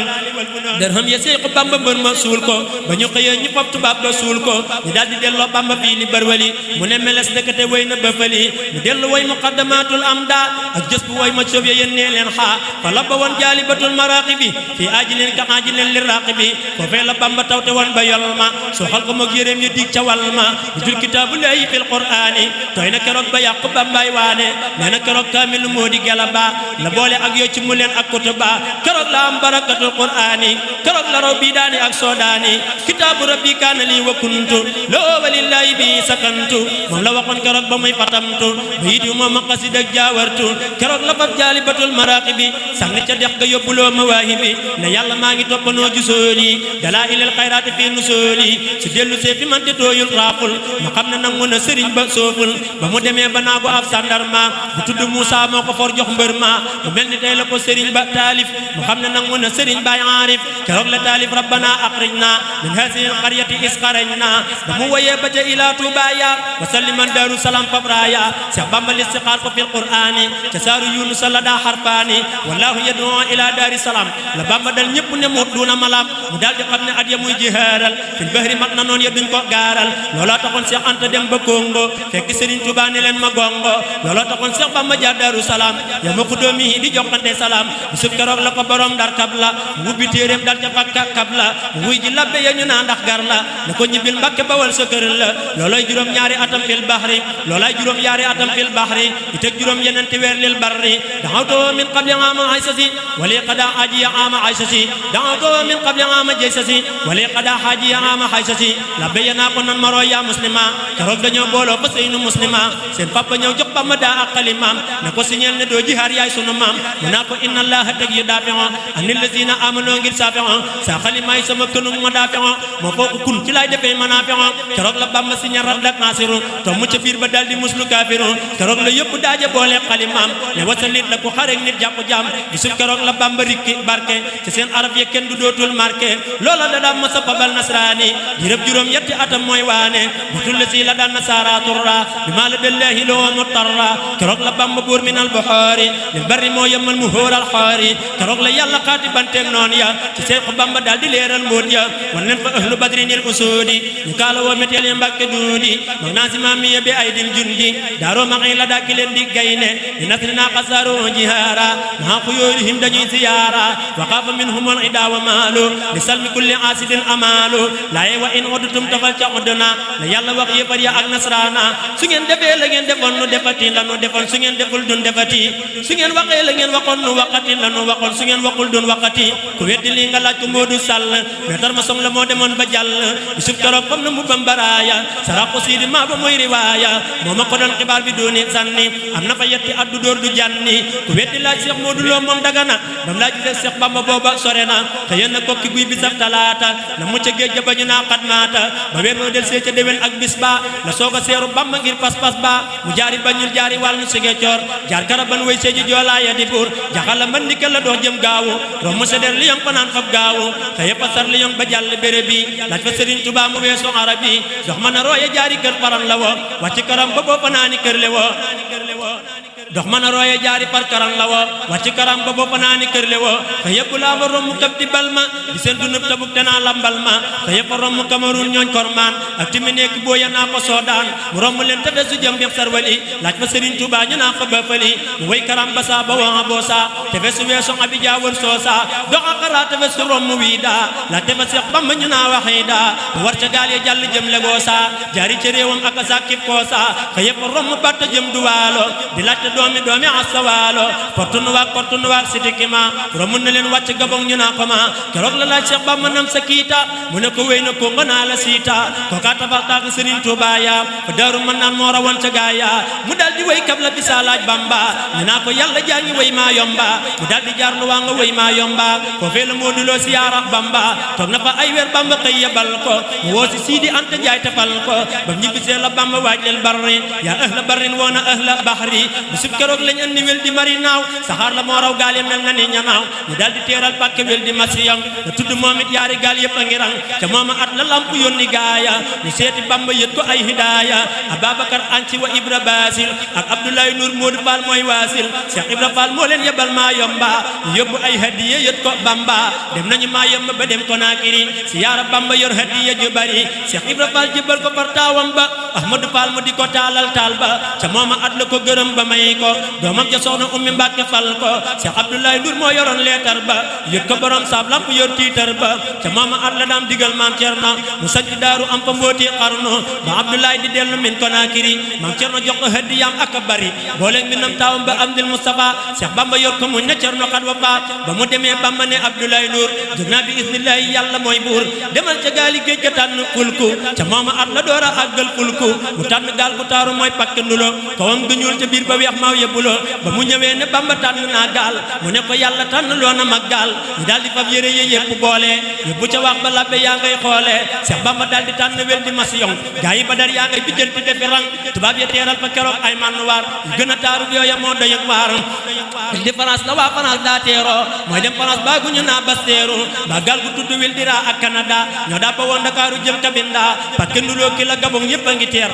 dërham ya Seex Bamba mbër ma suul ko ba ñu xëyee ñu fab tubaab ba suul ko ñu daal di delloo Bamba fii li bërwali mu ne meles ndekete way na ba fali mu dellu way muqaddamatul amda ak jës bu way ma soof ya yéen nee leen xaa fa la ba woon jaalibatul maraqibi fii ajilin ka ajilin li raqibi foofee la Bamba tawte woon ba yol ma soo xal ko moog yéreem ya dig ca wal ma bi jul kitaabullahi fil qur'ani tooy na keroog ba yàqu Bambaay waane nee na keroog kaamil moo di gela ba la boole ak yoo ci mu leen ak kutuba keroog la am barakatul qur'ani keroog la raw bii daani ak soodaani kitaabu rabbi kaana lii wa kuntu loo walillahi bi sakantu moom la waxoon keroog ba muy fatamtu bayit yu moom a xasid ak jaawartu keroog la fab jaalibatul maraqibi sànni ca dex ga yóbbuloo mawaahibi ne yàlla maa ngi toppanoo jusooli dalaa ilal xayraati fii nusooli su dellu see fi man te tooyul raaful ma xam ne nangu na sëriñ ba sooful ba mu demee ba naa ko ab sandarma bu tudd Moussa moo ko for jox mbër ma mu mel ni tey la ko sëriñ ba taalif mu xam ne nangu na sëriñ baay maarif keroog la taalif rabbana akhrijna min hadhihi alqaryati isqarajna ba mu waye ba ca ila tubaya wa salliman daru salam fabraya Cheikh Bamba listiqaar ko fil qur'ani ca saaru yunus la daa harfani wallahu yad'u ila dari salam la Bamba dal ñepp ne mu duna malam mu dal di xam ne at ya muy jihaaral fil bahri mat na noon ya duñ ko gaaral loola taxoon Cheikh Anta dem ba Congo fekk Serigne Touba ne leen ma gongo loola taxoon Cheikh Bamba jaar Daaru Salaam ya ma ko doomi di joxante salaam bisub keroog la ko borom Ndar kabla wubbi téeréem dal ca fakka kabla wuy ji labbe ya ñu naa ndax gar la ne ko ñibbil Mbàkke bawal sa kër la loolay juróom ñaari atam fil bahri loolay juróom ñaari atam fil bahri iteg juróom yenenti weer lil barri da'awtu min qabli ama aysasi wali qada aji ama aysasi da'awtu min qabli ama jaysasi wali qada haji ama aysasi labbe ya naa ko nan maro ya muslima keroog dañoo booloo ba seynu muslima seen papa ñëw jox Bamba daa ak xalimaam ne ko siñeel ne doo jihaar yaay sunu maam mu naa ko inna allaha teg yu daafi'o anil lazina amano ngir saafi'o sa xalimaay sama kënug ma daafi'o moo foo ko kun ci laay defee manaafi'o keroog la Bamba siñeel raddak naasiru to mu ca biir ba daldi muslu kaafiru keroog la yëpp daaje boole xalimaam ne wasalit la ku xarek nit jàpp jaam gisul keroog la Bamba rikki barke ci seen arab ye kenn du dootul marqué loola da daam ma sa babal nasraani jirëb juróom yetti atam mooy waane butul la si la daan nasaara turra bi maa la dallahi loo mutarra keroog la Bamba buur min al buxaari lil barri moo yemal mu hóor al xaari keroog la yàlla xaati banteeg noon ya ci Seex Bamba daal di leeral mbóot ya wan nen fa ahlu badrin il usuudi ñu kaala woo méteel ya Mbàkke duudi mag naa si maam mi bi ay dil jundi daaroo maxi la daaki leen di gayne di nasrina xasaaru jihaara maa xuyoorihim dañuy siyaara wa xaafa minhum al ida wa maalu li salmi kulli aasidin amaalu laaye wa in udtum tafal ca udduna la yàlla wax yéefar ya ak nasraana su ngeen defee la ngeen defoon nu defati la nu defoon su ngeen deful dun defati su ngeen waxee la ngeen waxoon nu waxati la nu waxoon su ngeen waxul dun waxati ku weddi lii nga laaj ko Moodu Sall meetar ma som la moo demoon ba jàll bisub keroog fam na mu bambaraaya saraxu siidi maa ba mooy riwaaya moo ma ko doon xibaar bi dooni sànni am na fa yetti addu dóor du janni ku weddi laaj Cheikh Moodu Lo moom dagana bam laaj Cheikh Bamba booba sore na te yenn kokki guy bi saf talaata la mu ca géej ja bañu naa xadmaata ba weer moo del see ca déwén ak bis ba la soog a seeru Bamba ngir pas-pas ba mu jaari bañul jaari wàllu sige coor jaar karaban way seeji joolaaya di buur jaxala man ni la dox jëm gaawu rom mu seder li yong fanaan fab gaawu te yëpp a sar li yong ba jàll béré bi laaj fa Sëriñ Tuubaa mu weesu arab yi dox mën a rooye jaari kër paran la wo wàcc karam ba boo fanaani kër le wo dox mën a rooye jaari par karam la wo wàcc karam ba boo fanaani kër le wo te yëpp laa ba romb kab di bal ma di seen dunub tabuk te naa lambal ma te yëpp a romb Cameroun ñooñ kormaan ak timi nekk boo ya naa ko soodaan mu romb leen te desu jëm beex sarwali laaj fa Sëriñ Tuubaa ñu naa ko ba fali mu way karam ba saa ba waxa boo saa te fesu weesu Abidjan wër soo saa dox a xaraa te fesu romb wii daa la te fa Seex Bamba ñu naa waxee daa mu war ca gaal ya jàll jëm legoo saa jaari ca réewam ak a sàkkib koo saa te yëpp a romb batta jëm duwaalo di laajte doomi asawaalo portu nuwaak sidikima romb na leen wàcc gabong ñu naa ko ma keroog la laaj Seex Bamba nam sa kiita mu ne ko wéy na ko nga naa la siita kooka tabax taak Sëriñ Tuubaa ya fa daaru mën naan moo rawoon ca gaaya mu dal di wéy kab la bisa laaj Bamba ñu naa ko yàlla jaa ngi wéy maa yomba mu dal di jaar lu waa nga wéy maa yomba foofee la Moodu Lo siyaara Bamba toog na fa ay weer Bamba xëy yebal ko mu woo si Siidi Anta Njaay tefal ko ba ñibbisee la Bamba waaj leel barri yaa ahla barrin woona ahla bahri bisub keroog lañ andi wel di mari naaw saxaar la moo raw gaal yi mel na ni ñanaaw ñu dal di teeral pàkke wel di masiyang te tudd moom it yaari gaal yëpp a ngi rang ca mooma at la lamp yónni gaaya ñu seeti Bamba yët ko ay hidaaya Ababacar Anci wa Ibra Basil ak Abdoulaye Nour Modou Fall mooy waasil Cheikh Ibra Fall moo leen yebal maa yomba ñu yóbbu ay hadiye yët ko Bamba dem nañu maa yomba ba dem Konakiri siyaara Bamba yor hadiye ju bari Cheikh Ibra Fall jëbal ko par taawam ba Ahmadou Fall mu di ko taalal taal ba ca mooma at la ko gërëm ba may ko doomam ja soxna Ummi Mbàkke fal ko Cheikh Abdoulaye Ndour moo yoroon leetar ba yët ko borom saab lamp yor tiitar ba ca mooma at la daam digal maam Cerno mu sanc daaru am fa mbooti xarnu ba Abdoulaye di dellu min Konakiri maam Cerno jox ko hadiyaam ak a bari booleeg mi nam taawam ba Amdil Mustafa Cheikh Bamba yor ko muñ na Cerno xat wa faat ba mu demee Bamba ne Abdoulaye Ndour jóg naa bi isnillahi yàlla mooy buur demal ca gaali géej ga tànn fulku ca mooma at la door a àggal fulku mu tànn gaal bu taaru mooy pakk ndulo kawam ga ñuul ca biir ba weex maaw yebbulo ba mu ñëwee ne Bamba tànn naa gaal mu ne ko yàlla tànn loo na mag gaal ñu daal di fab yére yi yëpp boole yóbbu ca wax ba labbe yaa ngay xoole Cheikh Bamba daal di tànn wel di masiyon gaa yi Badar yaa ngay bijjanti defi rang tubaab ya teeral fa keroog ay man waar gën a taaru yooya moo doy ak waar di France la waa France daa teeroo mooy dem France baa gu ñu naa basteeru ba gal gu tudd Wildira ak Canada ñoo daa ba woon Dakaaru jëm Cabinda parce que nduloo ki la Gabon yëpp a ngi teer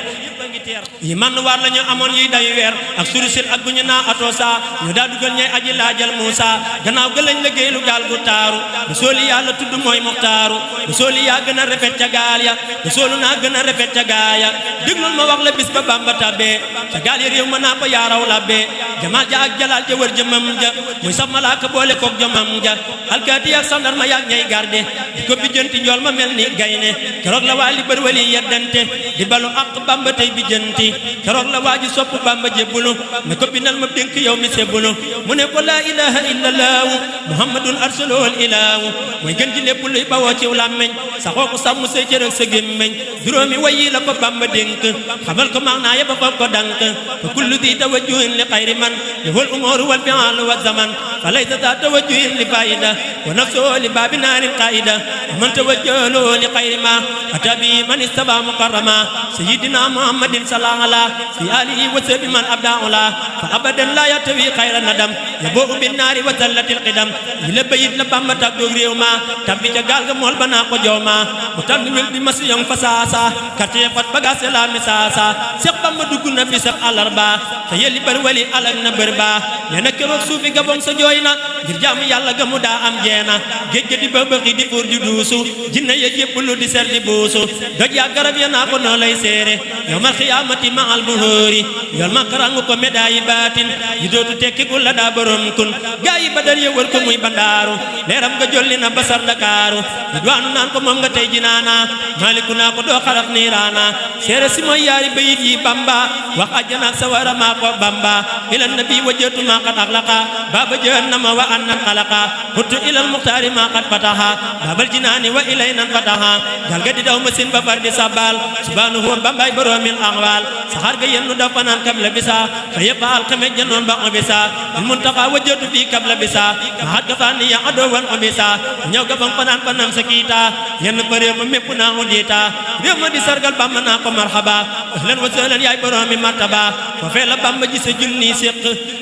yi man waar la ñu amoon yi day weer ak surisil ak bu ñu naa Atosa ñu daa dugal ñay aji laajal Moussa gannaaw ga lañ liggéeylu gaal gu taaru bu sooli yàlla tudd mooy Muxtaaru bu sooli yaa gën a rafet ca gaal ya bu soolu naa gën a rafet ca gaaya déglul ma wax la bis ba Bamba tabbee ca gaal ya réew ma naa ko yaaraw labbee jamaal ja ak jalaal ja wër jëmam ja muy sax malaaka boole koog jomam ja alkaati ak sandarma yaag ñay garde di ko bijjanti njool ma mel ni gayne keroog la waa li bër wali yeddante di balu ak Bamba tey bijjanti keroog la waa ji sopp Bamba jébbulu ne ko bindal ma dénk yow mi sebbulu mu ne ko laa ilaha illallahu muhammadun arsalul ilahu mooy gën ji lépp luy bawoo ciw làmmeñ saxoo ko sàmm say cër ak sa gémmeñ juróomi wayi la ko Bamba dénk xamal ko max naa yeba foof ko dank fa kullu di tawajjuhin li xayri man yahul umuru wal fi'alu wa zaman fa laysa ta tawajjuhin li faida wa nafsu li baabi naarin qaida wa man tawajjahu li xayri ma atabi man istaba mukarrama sayyidina muhammadin sallallahu ala fi alihi wa sahbi man abda'ula fa abadan la yatawi xayra nadam yaboo bin naari wa zallatil qidam yi la bayit la Bamba tak doog réew ma tabbi ca gaal ga mool ba naa ko jow ma mu tànn wel di masi yong fa saasa quartier fat bagage la mi saasa Seex Bamba dugg na bisab àllarba te yelli bër wali alag na bër ba nee na keroog suufi Gabon sa jooy na ngir jaamu yàlla ga mu daa am jeena géej ga di bëbëxi di fuur di duusu jinne ya yépp lu di ser di buusu doj yaa garab ya naa ko noo lay seere yawmal xiyaamati ma al buhóori yol ma karangu ko médaille baatin yi dootu tekki ku la daa borom kun gaa yi badar ya wër ko muy bandaaru leeram nga jolli na basar Dakaaru duwaanu naan ko moom nga tey jinaana maaliku naa ko doo xaraf niiraana seere si mooy yaari bayit yi Bamba wax ajjana ak sawara maa ko Bamba ila nabi wajjatu maa qad axlaqa baaba jahannama wa annan xalaqa huttu ilal muxtaari maa qad fataha baabal jinaani wa ilaynan fataha gal ga di daw masin ba far di sabal subhanahu wa Bambaay boromil axwaal saxaar ga yennu da fanaan kab la bisa fa yëppa alxames janoon ba obisa il muntaqa wajjatu fii kab la bisa mahat ga faani ya adoo wan obisa ñëw ga bang fanaan fanam sa kiita yenn fa réew ma mépp naa mu diita réew ma di sargal Bamba naa ko marxaba ahlan wa sahlan yaay boroomi martaba foofee la Bamba ji sa junni séq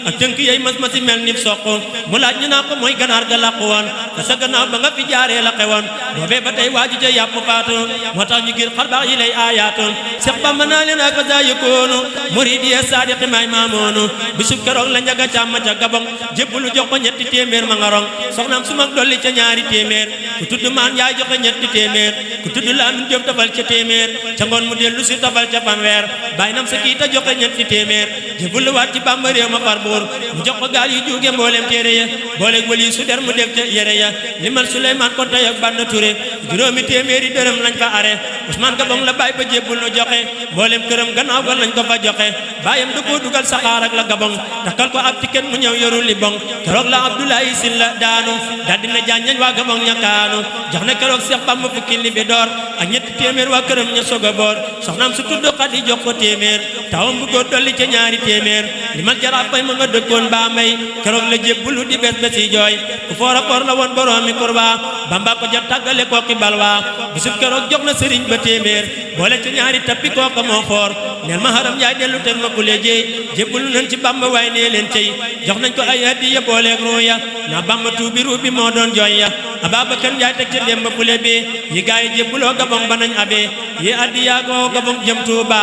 ak tënk yey mas masi mel ni soq mu laaj ñu naa ko mooy ganaar ga làqu woon te sa gannaaw ba nga fi jaaree la xewoon boobee ba tey waaju ca yàpp faatu moo tax ñu gir xarbaax yi lay aayaatu Seex Bamba naa leen ak sa yëkkoonu murid yi saadiqi may maamoonu bisub keroog la njaga càmm ca Gabon jébbulu jox ko ñetti téeméer ma nga rong soxnaam su mag dolli ca ñaari téeméer ku tudd maan yaay joxe ñetti téeméer ku tudd Laamin Jóob tafal ca téeméer ca ngoon mu dellu si tafal ca fanweer bàyyi nam sa kiita joxe ñetti téeméer jébbulu waat ci Bamba réew ma far buur mu jox ko gaal yu juuge mbooleem téere ya booleeg wali su der mu def ca yére ya limal Suleymaan Konte ak Banna Touré juróomi téeméeri dërëm lañ fa are Ousmane Gabon la bàyyi ba jébbulu joxe mbooleem këram gannaaw ga lañ ko fa joxe bàyyam da koo dugal saxaar ak la Gabon takkal ko ab ticket mu ñëw yorul li bon keroog la Abdoulaye Sylla daanu daal dina jaañañ waa Gabon ñakaanu jox na keroog Seex Bamba fukki li bi door ak ñetti téeméer waa këram ña soog a boor soxnaam su tudd Xadi jox ko téeméer tawam bu góor dolli ca ñaari téeméer li mal jaraaf fay ma nga dëkkoon baa may keroog la jébbulu di bes besi jooy ku foor a foor la woon boroomi kurba Bamba ko jot tàggale kooki balwa bisub keroog jox na sëriñ ba téeméer boole ca ñaari tappi kooka moo foor neel ma haram yaay dellu teg ma kule jeey jébbulu nañ ci Bamba waaye nee leen cey jox nañ ko ay hadiya booleeg ruuya na Bamba tuubi ruubi moo doon jooy ya Ababacar Njaay teg ca demba pule bi yi gaay jébbuloo Gabon ba nañ abe yi hadiya ko Gabon jëm Tuuba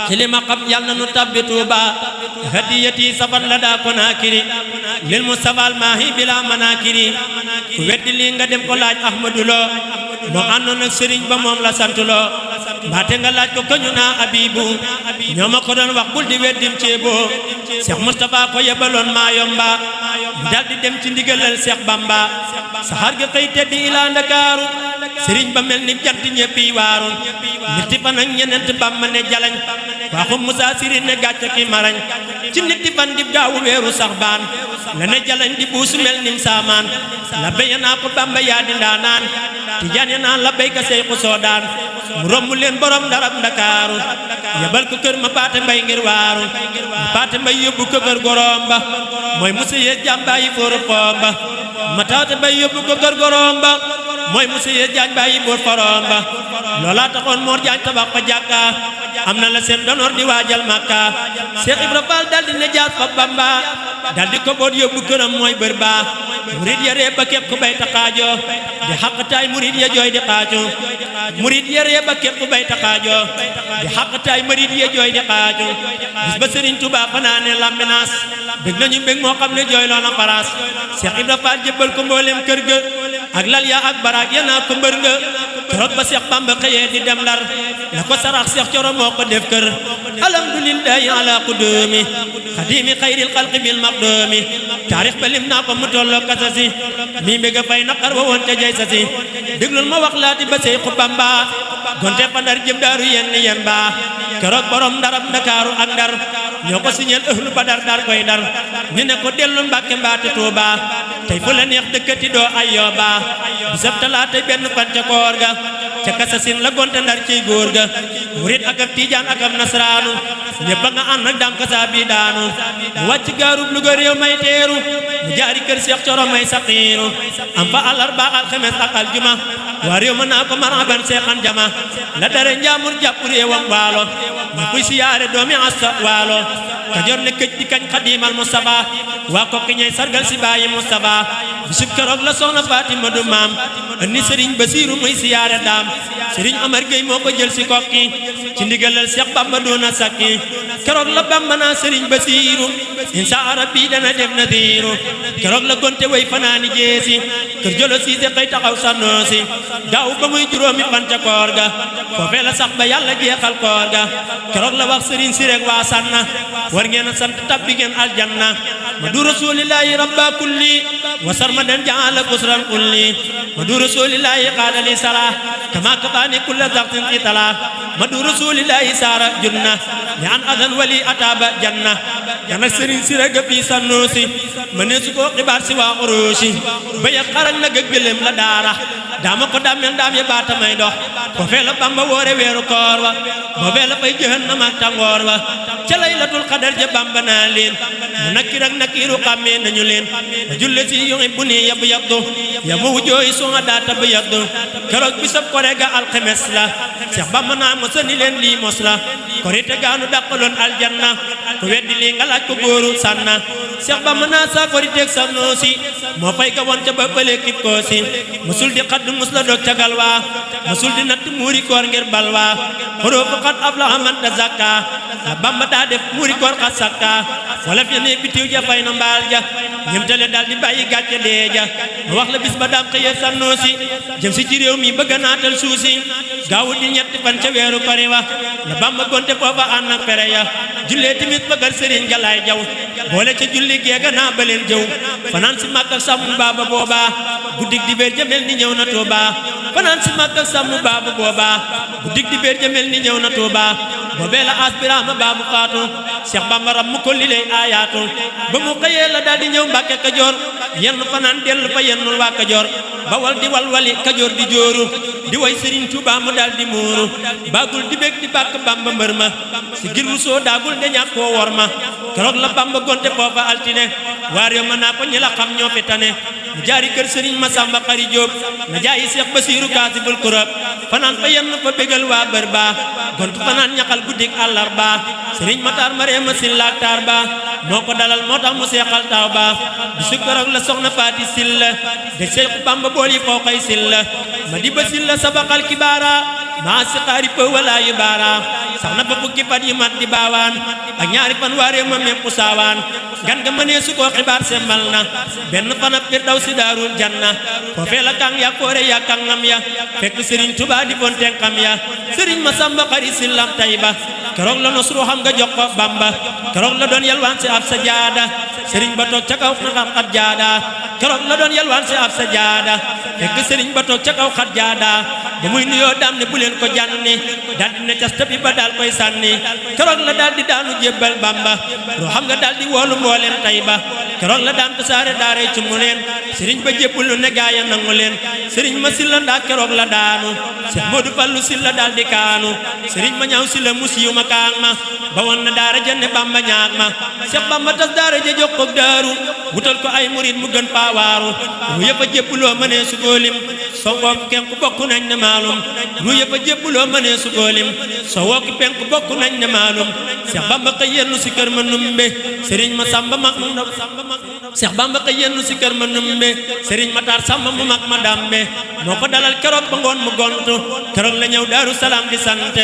ci li ma xam yàlla na nu tabbi Tuuba hadiyati safar la daa Konaakiri lil Mustafa al maahi bila manakiri ku weddi lii nga dem ko laaj Ahmadu Lo moo àndoon ak sëriñ ba moom la santuloo mbaate nga laaj ko kañu naa Abibu ñoo ma ko doon wax bul di weddim ceeboo Seex Mustafa ko yebaloon Maayomba mu dal di dem ci ndigalal Seex Bamba saxaar gi xëy teddi ilaa Ndakaaru sëriñ ba mel ni jant ñeppi waaru nitti fan ak ñeneent Bamba ne jalañ waaxu Musaa Siri ne gàcce ki marañ ci nitti fan dib gaawu weeru sax baan la ne jalañ di buusu mel nim saamaan la béya naa ko Bamba yaa di ndaanaan tijaan ya naan la béyka Seyxu Soodaan mu romb leen borom darab Ndakaaru yebal ko kër ma paate mbay ngir waaru ma paate mbay yóbbu ko kër gorom ba mooy musa yee jàmbaayi fóoru xoom ba ma taate mbay yóbbu ko kër gorom ba mooy musa yee jaañ bàyyi boor forom ba loola taxoon Mor Jaañ tabax fa jàkka am na la seen donoor di waajal Makka Seex Ibra Faal daldi ne jaas fa Bamba daldi ko boot yóbbu këram mooy bër ba murid ya ree ba képp ku bay taxaajo di xaqtaay murid ya jooy di xaajo murid ya ree ba képp ku bay taxaajo di xaqtaay murid ya jooy di xaajo bis ba Sëriñ Tuubaa fanaane Lambinaas bëgg nañu mbég moo xam ne jooy loona faraas Seex Ibra Faal jébbal ko mbooleem kër ga ak lal ya ak baraag ya naa ko mbër nga keroog ba Seex Bamba xëyee di dem Ndar la ko sarax Seex Coro moo ko def kër alhamdulillahi ala qudumi xadimi xayril xalqi bil maqdumi taarix ba lim naa ko mu tolloo kasasi mi mbég a fay naqar wa woon ca jay sasi déglul ma wax laati ba Seexu Bamba gonte fa Ndar jëm daaru yen ba keroog borom Ndarab Ndakaaru ak Ndar ñoo ko siñeel ëhlu Badar dar koy Ndar ñu ne ko dellul Mbàkke mbaate Tuuba tey fu la neex dëkkati doo Ayoba bisab talaata benn fan ca koor ga ca kasasin la gonte Ndar ciy góor ga murit ak ab tiijaan ak ab nasraanu ñëpp a nga ànd ak dam kasa bi daanu mu wàcc gaarub Luga réew may teeru mu jaari kër Seex Coro may saqiiru am fa àllarba alxames ak aljuma waa réew ma naa ko marhaban seexan jama la dare njaamur jàpp réewam waalo ñu kuy siyaare doomi Asta waalo Kajoor ne këj di kañ xadiimal Mustafa waa kokki ñey sargal si bàyyi Mustafa bisub keroog la soxna Fatima du maam andi Sëriñ Basiiru muy siyaare daam Sëriñ Amar Géy moo ko jël si kokki ci ndigalal Seex Bamba doona sakki keroog la Bamba naa Sëriñ Basiiru insa rabbi dana def nadiiru keroog la gonte way fanaani jeesi kër jolo siise xëy taxaw sannoosi daaw ba muy juróomi fan ca koor ga foofee la sax ba yàlla jeexal koor ga keroog la wax Sëriñ si rek waa sanna war ngeen a sant tabbi ngeen aljanna ma du rasulillahi rabba kulli wasar ma den jaala kusran kulli ma du rasulillahi qaadali sala kama kafaani kulla zaxtin qitala ma du rasulillahi saara junna li an adan wali ataba janna yana Sëriñ si rek fii sannoosi ma ne su ko xibaar si waa xuruusi ba ya xarañ na gëgëlem la daara daama ko dammel daam ya baata may dox foofee la Bamba woore weeru koor wa boobee la fay jahannama ak tàngoor wa ca laylatul qadar ja Bamba naa leen mu nakkir ak nakkiru xàmmee nañu leen ma julle si yuhibbuni yabu yabdu ya mu wujooyi sunga daata bu yabdu keroog bisab kore ga alxemes la Seex Bamba naa mosa ni leen lii mos la korite gaanu dàqaloon aljanna ku weddi lii nga laaj ko góoru sànna Seex Bamba naa saa koriteeg sannoosi moo fay ga woon ca ba bële kib koosi musul di xadd mus la dog ca galwaa musul di natt muuri koor ngir balwaa xuroofu xat aflaha man tazakka la Bamba daa def muuri koor xat sakka wala fi ne bitiw ja fay na mbaal ja ñemtale daal di bàyyi gàcce dee ja ma wax la bis ba daam xëyee sannoosi jëm si ci réew mi bëgg a naatal suusi gaawu di ñetti fan ca weeru kori wa la Bamba gonte foofa ànd ak pere ya jullee timit bëggal Sëriñ Galaay Jaw boole ca julli geega naa baleen jëw fanaan si Makka sàmm baaba booba guddig di béer jamel ni ñëw na Tuuba fanaan si Makka sàmm baaba booba guddig di béer jamel ni ñëw na Tuuba boobee la as Birama baabu faatu Seex Bamba ram mu ko li lay aayaatu ba mu xëyee la daal di ñëw Mbàkke Kajoor yenn fanaan dellu fa yennul waa Kajoor bawal di walwali Kajoor di jooru di way Sëriñ Tuuba mu daal di muuru baagul di bég di bàkk Bamba mbër ma si gir soo daagul de ñàkk koo wor ma keroog la Bamba gonte foofa altine waar yo mën naa ko ñi la xam ñoo fi tane mu jaari kër Sëriñ Masamba Xari Jóob na jaayi Seex Basiiru kaasibul kurab fanaan fa yenn fa bégal waa bër ba gontu fanaan ñaxal guddik àllarba Sëriñ Matar Mareema Sillaak taar ba moo ko dalal moo tax mu seexal taw ba bisu keroog la soxna Faati Silla de Seexu Bamba bool yi foo xay Silla ma di ba Silla sabaqal kibaara maa si xaari pëw walaa yu baara sax na fa fukki fan yi mat di baawaan ak ñaari fan waaree ma mépp saawaan gan nga mënee su koo xibaar sembal na benn fan ab Firdawsi daarul janna foofee la kàng ya koore ya kàngam ya fekk Sëriñ Tuubaa di bon tenkam ya Sëriñ Masamba Xari Sillam Tayba keroog la nos ruuxam nga jox ko Bamba keroog la doon yalwaan si ab sajaada Sëriñ ba toog ca kaw na xat jaada keroog la doon yalwaan si ab sajaada fekk Sëriñ ba toog ca kaw xat jaada ba muy nuyoo daam ne bu leen ko jànni daal di ne cas tabi ba daal koy sànni keroog la daal di daanu jébbal Bamba ruuxam nga daal di woolu mbooleem Tayba keroog la daan tasaare daaray ci mu leen Sëriñ ba jébbalu ne gaaya nangu leen sëriñ ma silla ndaa keroog la daanu Seex Moodu Fallu silla daal di kaanu sëriñ ma ñaaw silla musiyu ma kaang ma ba woon na daara jenne Bamba ñaag ma Seex Bamba tas daara ja jox ko daaru wutal ko ay murid mu gën paawaaru ru yëpp a jébbuloo mënee su koo lim soo woo ki penku bokk nañ ne maalum ru yëpp a jébbuloo mënee su koo lim soo woo ki penku bokk nañ ne maalum Seex Bamba xëy yennu si kër ma numbe sëriñ ma sàmba mag mu ndaw Seex Bamba xëy yennu si kër ma numbe sëriñ ma taar sàmba mu mag ma dambe moo ko dalal keroog ba ngoon mu gontu keroog la ñëw Daaru Salaam di sant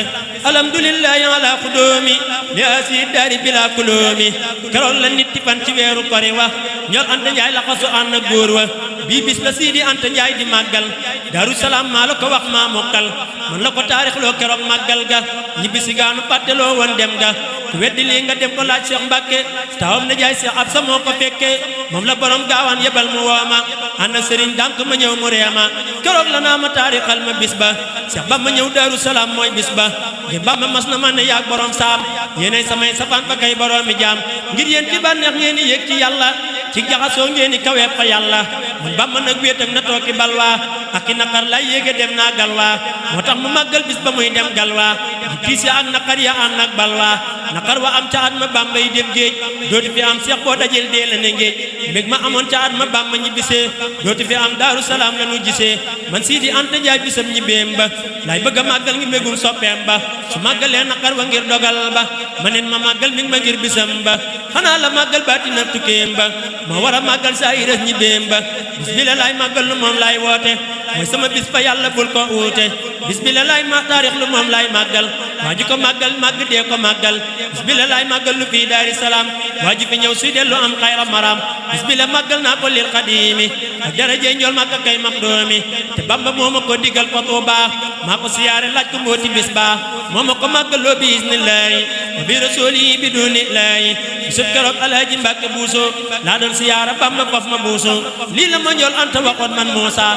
alhamdulillahi ala xudoomi li asi daari bila kuloomi keroog la nit ti fan ci weeru kori wa ñol Anta Njaay la xasu ànd ak góor wa bii bis la Sidi Anta Njaay di màggal Daaru Salaam maa la ko wax maa mokkal man la ko taarix loo keroog màggal ga ñibbisi gaanu fàtteloo woon dem ga ku weddi lii nga dem ko laaj Cheikh Mbàkke taawam na jaay Cheikh Absa moo ko fekke moom la borom gaawaan yebal mu wooma ànd ak sëriñ dànk ma ñëw mu reema keroog la naa ma taarixal ma bis ba Cheikh Bamba ñëw Daaru Salaam mooy bis ba ngir Bamba mas na man ne yaag borom saam yéenay samay safaan fa kay boroomi jaam ngir yéen ci bànneex ngeen di yëg ci yàlla ci jaxasoo ngeen di kawee fa yàlla man Bamba nag wéet ak na tooki balwaa ak i naqar lay yéege dem naa galwaa moo tax mu màggal bis ba muy dem galwaa di tiis ya ak naqar ya ànd ak balwaa naqar wa am ca at ma Bamba yi dem géej dootu fi am Seex boo dajel dee la ne géej mbég ma amoon ca at ma Bamba ñibbisee dootu fi am Daaru Salaam la nu gisee man Sidi Anta Njaay bisam ñibbeem ba lay bëgg a màggal ngi mbégum soppeem ba su màggalee naqar wa ngir dogal ba ma neen ma màggal mi ngi ma ngir bisam ba xanaa la màggal baati na tukkeem ba ma war a màggal saa yi res ñibbeem ba bis bi la laay màggal lu moom laay woote mooy sama bis fa yàlla bul ko uute bis bi la laay ma taarix lu moom laay màggal waa ji ko màggal màgg dee ko màggal bis bi la laay màggal lu fii Daari Salaam waa ji fi ñëw suy dellu am xayra maram bis bi la màggal naa ko lil xadiimi ak darajee njool màgg kay maxdoomi te Bamba moo ma ko digal fa Tuubaa maa ko siyaare laaj ko mbooti bis baa moo ma ko màggaloo bi isnillaahi wa bi rasuuli bi duni laahi bisub keroog Alaaji Mbàkke Buuso laa doon siyaara Bamba faf ma buuso lii la ma njool Anta waxoon man Muusa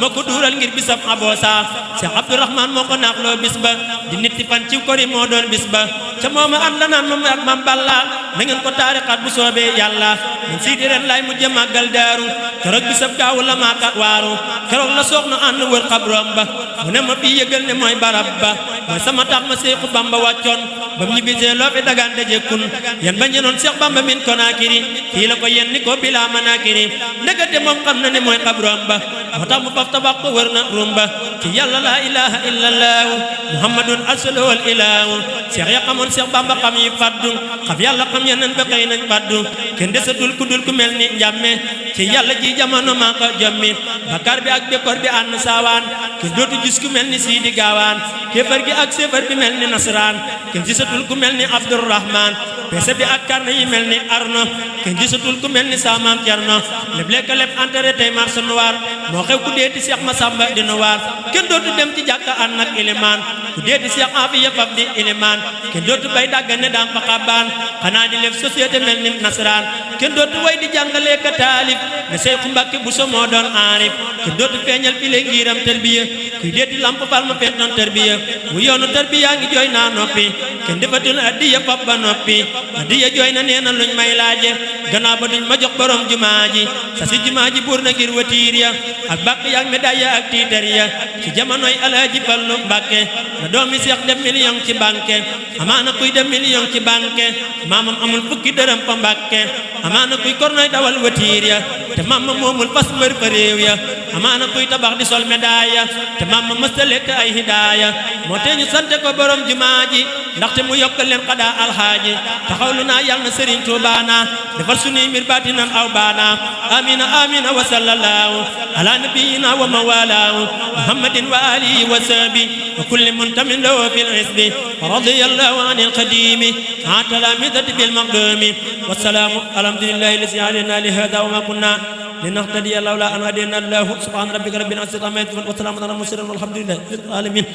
ma ko duural ngir bisab aboosa Cheikh Abdourahman moo ko naaxloo bis ba di nit ti fan ci kori moo doon bis ba ca mooma at la naan moom ak mam balla na ngeen ko taarixat bu soobee yàlla man Sidi ren laay mujj màggal daaru keroog bisab gaawu la maakat waaru keroog la soog na ànd wër xabroom ba mu ne ma fii yëgal ne mooy barab ba mooy sama tax ma Seexu Bamba wàccoon ba mu ñibbisee loo fi dagaan dajekkun yan ba ñenoon Seex Bamba min Konaakiri fii la ko yen ni ko bilaa manaakiri ndekete moom xam na ne mooy xabroom ba moo tax mu faf tabax ko wër na rum ba ci yàlla laa ilaha illallahu muhammadun arsalahul ilahu Seex ya xamoon Seex Bamba xam yi faddu xam yàlla xam yeneen ba xëy nañ faddu kenn desatul ku dul ku mel ni njàmme ci yàlla ji jamono maa ko jommi bakkaar bi ak bekkoor bi ànd saawaan kenn dootu gis ku mel ni Sidi Gaawaan kéefar gi ak séefar bi mel ni nasaraan kenn gisatul ku mel ni Abdurrahman peese bi ak karne yi mel ni Arno kenn gisatul ku mel ni Saamaam Cerno lépp lekk lépp enterré tey marché noir moo xew ku deeti Seex Masamba di noir kenn dootu dem ci jàkka ànd ak ilimaan ku deeti Seex Afiya fab di ilimaan kenn dootu bay dàggane daam fa xabbaan xanaa di lef société mel ni nasaraan kenn dootu way di jàngalee ka taalif ne Seexu Mbàkke Buso moo doon aarif kenn dootu feeñal fi le ngiram tarbiya kuy deeti lamp fal ma feet doon tarbiya wu yoonu tarbiya ngi jooy naa noppi kenn defatul addiya fab ba noppi addiya jooy na nee na luñ may laaje gannaaw ba duñ ma jox borom jumaa ji sa si jumaa ji buur na ngir watiir ya ak bàq yaak médaille ak tiitar ya ci jamonoy Alaaji Fallu Mbàkke la doomi Seex def million ci banque amaana kuy def million ci banque maamam amul fukki dërëm fa Mbàkke amaana kuy kornoy dawal watiir ya te maamam moomul fas mbër fa réew ya amaana kuy tabax di sol médaille ya te maamam mësta lekk ay hidaaya moo tee ñu sante ko borom jumaa ji ndaxte mu yokkal leen xadaa alxaaji taxawlu naa yàlla na Sëriñ Tuubaa na defal sunuy mbir baatinan aw baana amina amina wa sallallahu ala nabiyina wa mawalaahu muhammadin wa alihi wa sahbi wa kulli muntamin lahu fil hisbi radiyallahu anil qadimi an talamidati bil maqdumi wassalaamu alhamdulillahi lazi hadana li hada wa ma kunna linahtadiya lawla an hadana allahu subhana rabbika rabbil izzati amma yasifun wa salamun ala al mursalin walhamdulillahi rabbil alamin